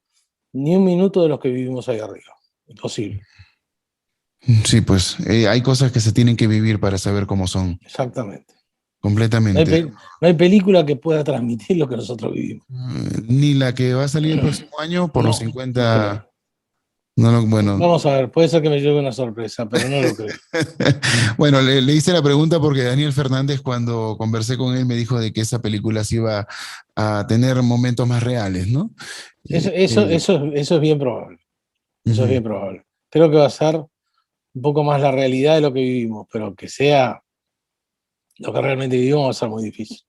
ni un minuto de lo que vivimos ahí arriba. Imposible, Sí, pues hay cosas que se tienen que vivir para saber cómo son, exactamente. No hay, completamente. no hay película que pueda transmitir lo que nosotros vivimos. Ni la que va a salir el próximo año por los No, no creo. 50, no, bueno, Vamos a ver, puede ser que me lleve una sorpresa, pero no lo creo. bueno, le hice la pregunta porque Daniel Fernández, cuando conversé con él, me dijo de que esa película sí iba a tener momentos más reales, ¿no? Eso es bien probable. Eso es Ujú, bien probable. Creo que va a ser un poco más la realidad de lo que vivimos, pero que sea lo que realmente vivimos va a ser muy difícil.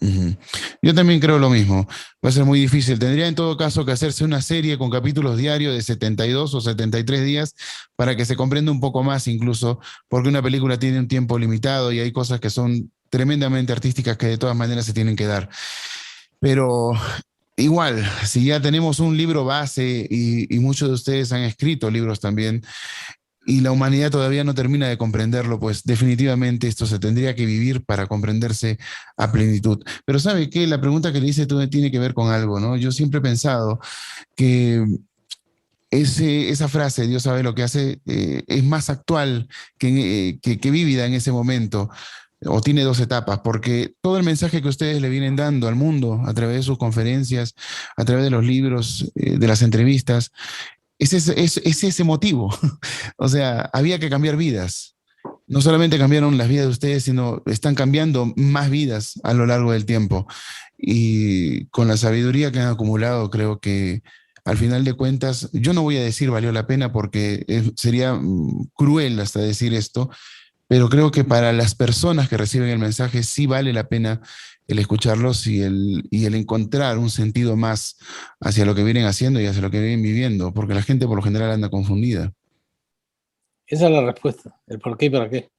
ujú. Yo también creo lo mismo. Va a ser muy difícil. Tendría en todo caso que hacerse una serie con capítulos diarios de 72 o 73 días para que se comprenda un poco más incluso, porque una película tiene un tiempo limitado y hay cosas que son tremendamente artísticas que de todas maneras se tienen que dar. Pero igual, si ya tenemos un libro base y muchos de ustedes han escrito libros también, y la humanidad todavía no termina de comprenderlo, pues definitivamente esto se tendría que vivir para comprenderse a plenitud. Pero ¿sabe qué? La pregunta que le hice tú tiene que ver con algo, ¿no? Yo siempre he pensado que esa frase, Dios sabe lo que hace, es más actual que vívida en ese momento, o tiene dos etapas, porque todo el mensaje que ustedes le vienen dando al mundo a través de sus conferencias, a través de los libros, de las entrevistas, es ese motivo. O sea, había que cambiar vidas. No solamente cambiaron las vidas de ustedes, sino están cambiando más vidas a lo largo del tiempo. Y con la sabiduría que han acumulado, creo que al final de cuentas, yo no voy a decir valió la pena porque sería cruel hasta decir esto, pero creo que para las personas que reciben el mensaje sí vale la pena el escucharlos y el encontrar un sentido más hacia lo que vienen haciendo y hacia lo que vienen viviendo, porque la gente por lo general anda confundida. Esa es la respuesta, el por qué y para qué,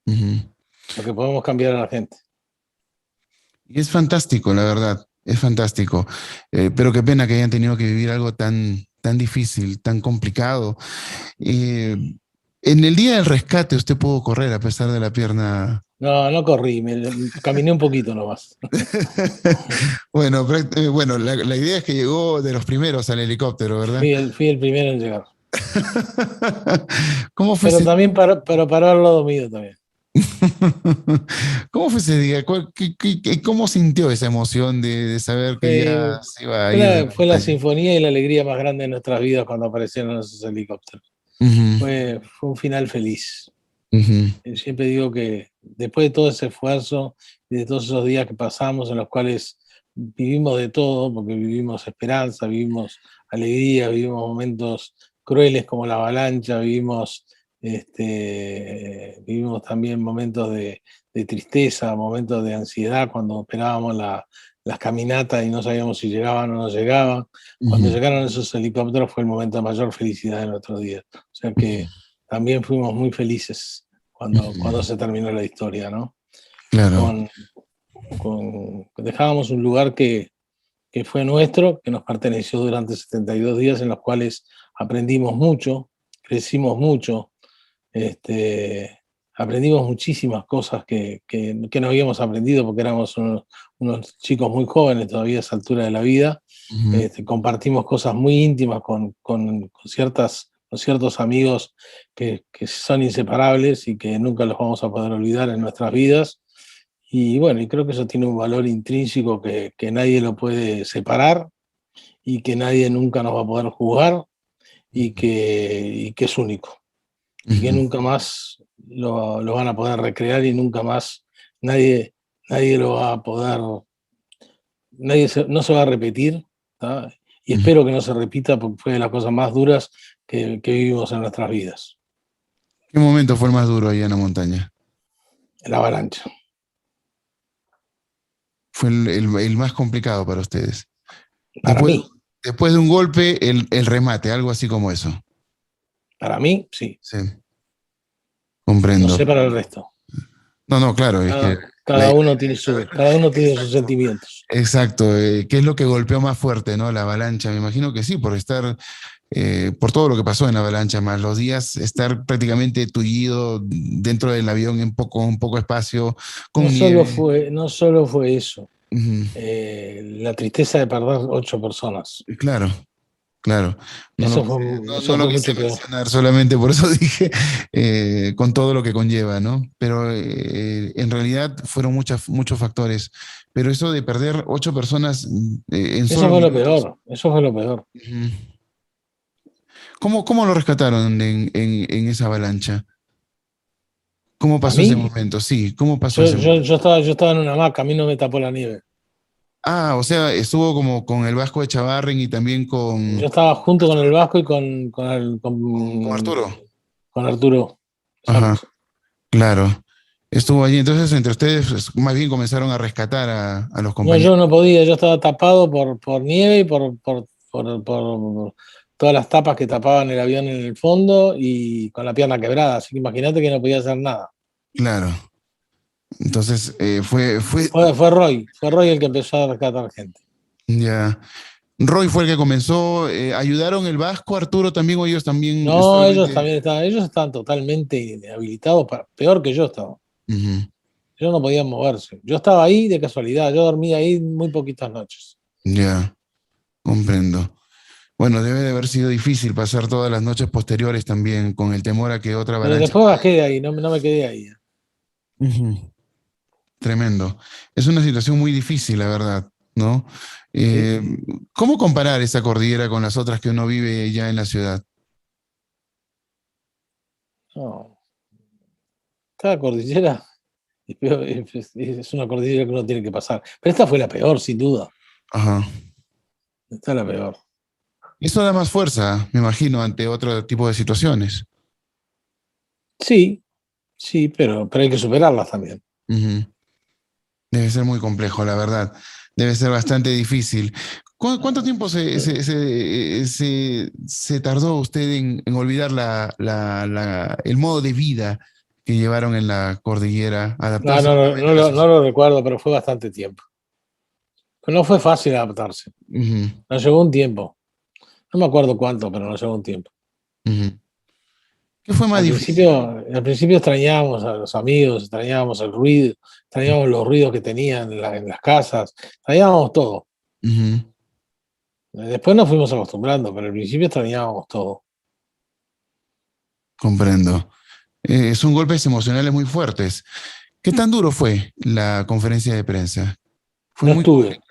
Ujú. lo que podemos cambiar a la gente. Y es fantástico, la verdad, es fantástico. Pero qué pena que hayan tenido que vivir algo tan, tan difícil, tan complicado. Eh, en el día del rescate usted pudo correr a pesar de la pierna. No, no corrí, caminé un poquito nomás. Bueno, bueno, la idea es que llegó de los primeros al helicóptero, ¿verdad? Fui el primero en llegar. ¿Cómo fue Pero ese, también pero paró al lado mío también. ¿cómo fue ese día? ¿Cómo sintió esa emoción de saber que Fue, ya se iba a ir de la fue la montaña? sinfonía y la alegría más grande de nuestras vidas cuando aparecieron esos helicópteros. Ujú, Fue un final feliz. ujú, Siempre digo que después de todo ese esfuerzo y de todos esos días que pasamos en los cuales vivimos de todo, porque vivimos esperanza, vivimos alegría, vivimos momentos crueles como la avalancha, vivimos también momentos de tristeza, momentos de ansiedad cuando esperábamos las caminatas y no sabíamos si llegaban o no llegaban. Cuando ujú, llegaron esos helicópteros fue el momento de mayor felicidad de nuestros días. O sea que también fuimos muy felices cuando ujú. se terminó la historia, ¿no? Claro. Con, dejábamos un lugar que fue nuestro, que nos perteneció durante 72 días en los cuales aprendimos mucho, crecimos mucho, aprendimos muchísimas cosas que no habíamos aprendido porque éramos unos chicos muy jóvenes todavía a esa altura de la vida. Ujú, Compartimos cosas muy íntimas con ciertos amigos que son inseparables y que nunca los vamos a poder olvidar en nuestras vidas. Y bueno, y creo que eso tiene un valor intrínseco que nadie lo puede separar y que nadie nunca nos va a poder juzgar y que es único y que ujú, nunca más lo van a poder recrear y nunca más nadie, nadie lo va a poder, no se va a repetir, ¿tá? Y ujú. espero que no se repita porque fue de las cosas más duras que vivimos en nuestras vidas, ¿Qué momento fue el más duro ahí en la montaña? la avalancha. Fue el más complicado para ustedes. Para Después, mí, después de un golpe, el remate, algo así como eso. para mí, sí, Sí, no comprendo. sé para el resto. No, no, claro, es que Cada, La- Cada uno tiene sus exacto, sentimientos. exacto. ¿Qué es lo que golpeó más fuerte, no? La avalancha. Me imagino que sí, por estar, por todo lo que pasó en la avalancha, más los días, estar prácticamente tullido dentro del avión en un poco espacio, con nieve. No solo fue eso, Ujú. la tristeza de perder 8 personas. Claro, claro. No Eso lo fue quise mucho peor. mencionar, solamente por eso dije, con todo lo que conlleva, ¿no? Pero en realidad fueron muchos factores. Pero eso de perder 8 personas en Eso solo fue lo minutos. peor, eso fue lo peor. Ujú. ¿Cómo lo rescataron en esa avalancha? ¿Cómo A pasó ese mí, momento? Sí, ¿cómo pasó ese momento? yo estaba en una hamaca, a mí no me tapó la nieve. Ah, o sea, estuvo como con el Vasco de Chavarren y también Yo estaba junto con el Vasco y con Arturo. con Arturo. Ajá, Exacto. claro. Estuvo allí. Entonces, entre ustedes, pues, más bien comenzaron a rescatar a los No, compañeros. yo no podía, yo estaba tapado por nieve y por todas las tapas que tapaban el avión en el fondo y con la pierna quebrada. Así que imagínate que no podía hacer nada. Claro. Entonces, Fue Roy el que empezó a rescatar gente. ya. Roy fue el que comenzó. ¿Ayudaron el Vasco, Arturo también o ellos también No, solamente? ellos estaban totalmente inhabilitados, peor que yo estaba. Ujú. Ellos no podían moverse. Yo estaba ahí de casualidad, yo dormía ahí muy poquitas noches. Ya, comprendo. Bueno, debe de haber sido difícil pasar todas las noches posteriores también con el temor a que otra Pero avalancha. después bajé de ahí, no me quedé ahí. Ujú. Tremendo. Es una situación muy difícil, la verdad, ¿no? Sí. Eh, ¿Cómo comparar esa cordillera con las otras que uno vive ya en la ciudad? No, cada cordillera es una cordillera que uno tiene que pasar. Pero esta fue la peor, sin duda. Ajá. Esta es la peor. Eso da más fuerza, me imagino, ante otro tipo de situaciones. Sí, sí, pero hay que superarlas también. Ujú. Debe ser muy complejo, la verdad. Debe ser bastante difícil. ¿Cuánto tiempo se tardó usted en olvidar el modo de vida que llevaron en la cordillera, adaptarse nuevamente a la No sociedad? lo recuerdo, pero fue bastante tiempo. Pero no fue fácil adaptarse. Ujú, Nos llevó un tiempo. No me acuerdo cuánto, pero nos llevó un tiempo. ujú. ¿Qué fue más difícil? Al principio extrañábamos a los amigos, extrañábamos el ruido, extrañábamos los ruidos que tenían en las casas, extrañábamos todo. Ujú, Después nos fuimos acostumbrando, pero al principio extrañábamos todo. comprendo. Son golpes emocionales muy fuertes. ¿Qué tan duro fue la conferencia de prensa? Fue No muy estuve, complicado.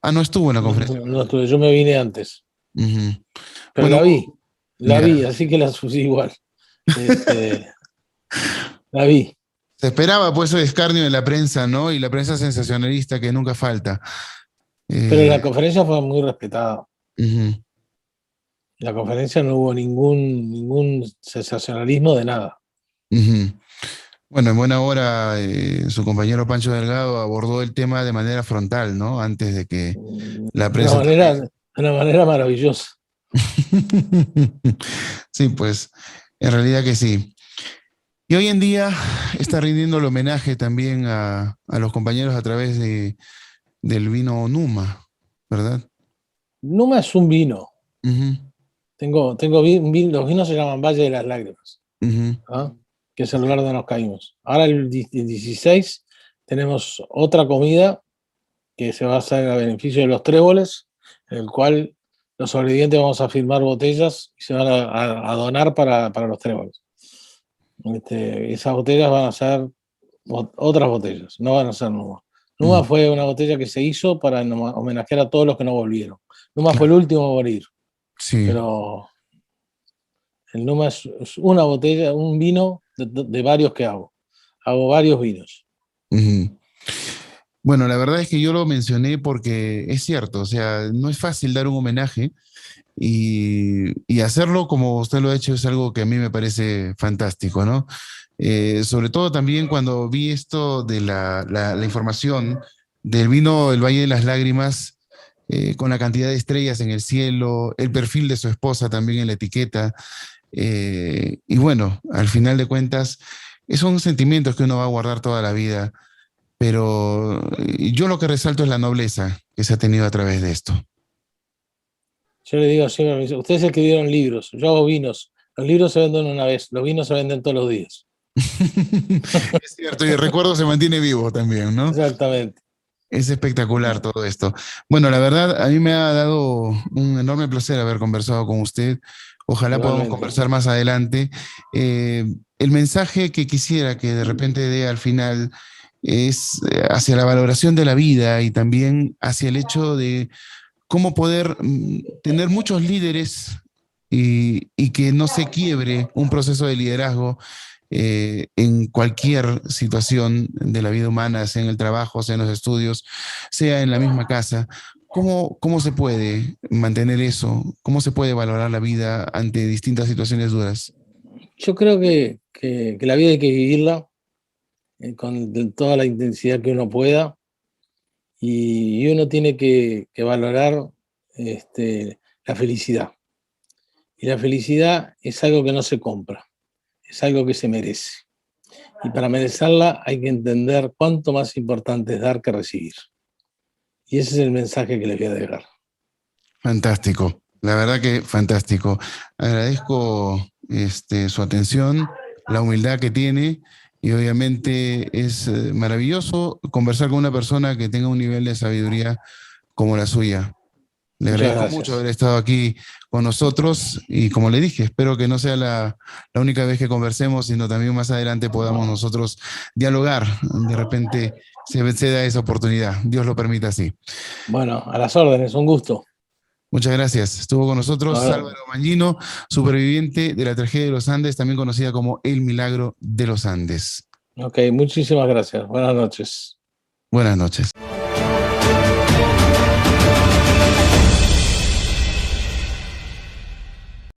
Ah, no estuvo en la conferencia de no prensa. estuve, yo me vine antes, Ujú. pero Bueno, la ya. vi, así que la sufrí igual. Este, la vi. Se esperaba pues ese escarnio de la prensa, ¿no? Y la prensa sensacionalista que nunca falta. Pero Eh, la conferencia fue muy respetada. Ujú, En la conferencia no hubo ningún sensacionalismo de nada. ujú. Bueno, en buena hora su compañero Pancho Delgado abordó el tema de manera frontal, ¿no? Antes de que la prensa también. De una manera maravillosa. Sí, pues, en realidad que sí. Y hoy en día está rindiendo el homenaje también a los compañeros a través del vino Numa, ¿verdad? Numa es un vino. Ujú, Los vinos se llaman Valle de las Lágrimas, ujú, ¿ah? Que es el lugar donde nos caímos. Ahora el 16 tenemos otra comida que se va a hacer a beneficio de los tréboles, en el cual los sobrevivientes vamos a firmar botellas y se van a donar para los tréboles. Esas botellas van a ser otras botellas, no van a ser Numa. ujú. Numa fue una botella que se hizo para homenajear a todos los que no volvieron. Numa fue el Claro, último a morir, sí. pero el Numa es una botella, un vino de varios que hago. Hago varios vinos. Ujú. Bueno, la verdad es que yo lo mencioné porque es cierto, o sea, no es fácil dar un homenaje y hacerlo como usted lo ha hecho es algo que a mí me parece fantástico, ¿no? Sobre todo también cuando vi esto de la información del vino El Valle de las Lágrimas, con la cantidad de estrellas en el cielo, el perfil de su esposa también en la etiqueta, y bueno, al final de cuentas, son sentimientos que uno va a guardar toda la vida pero yo lo que resalto es la nobleza que se ha tenido a través de esto. Yo le digo siempre, ustedes escribieron libros, yo hago vinos. Los libros se venden una vez, los vinos se venden todos los días. Es cierto, y el recuerdo se mantiene vivo también, ¿no? Exactamente. Es espectacular todo esto. Bueno, la verdad, a mí me ha dado un enorme placer haber conversado con usted. Ojalá podamos Igualmente. conversar más adelante. El mensaje que quisiera que de repente dé al final es hacia la valoración de la vida y también hacia el hecho de cómo poder tener muchos líderes y que no se quiebre un proceso de liderazgo en cualquier situación de la vida humana, sea en el trabajo, sea en los estudios, sea en la misma casa. ¿Cómo se puede mantener eso? ¿Cómo se puede valorar la vida ante distintas situaciones duras? Yo creo que la vida hay que vivirla con toda la intensidad que uno pueda y uno tiene que valorar la felicidad. Y la felicidad es algo que no se compra, es algo que se merece. Y para merecerla hay que entender cuánto más importante es dar que recibir. Y ese es el mensaje que les voy a dejar. Fantástico, la verdad que fantástico. Agradezco su atención, la humildad que tiene y obviamente es maravilloso conversar con una persona que tenga un nivel de sabiduría como la suya. Le Muchas agradezco gracias. mucho haber estado aquí con nosotros y como le dije, espero que no sea la única vez que conversemos, sino también más adelante podamos nosotros dialogar. De repente se da esa oportunidad. Dios lo permita así. Bueno, a las órdenes, un gusto. Muchas gracias. Estuvo con nosotros Ahora, Álvaro Mangino, superviviente de la tragedia de los Andes, también conocida como El Milagro de los Andes. ok, muchísimas gracias. Buenas noches. Buenas noches.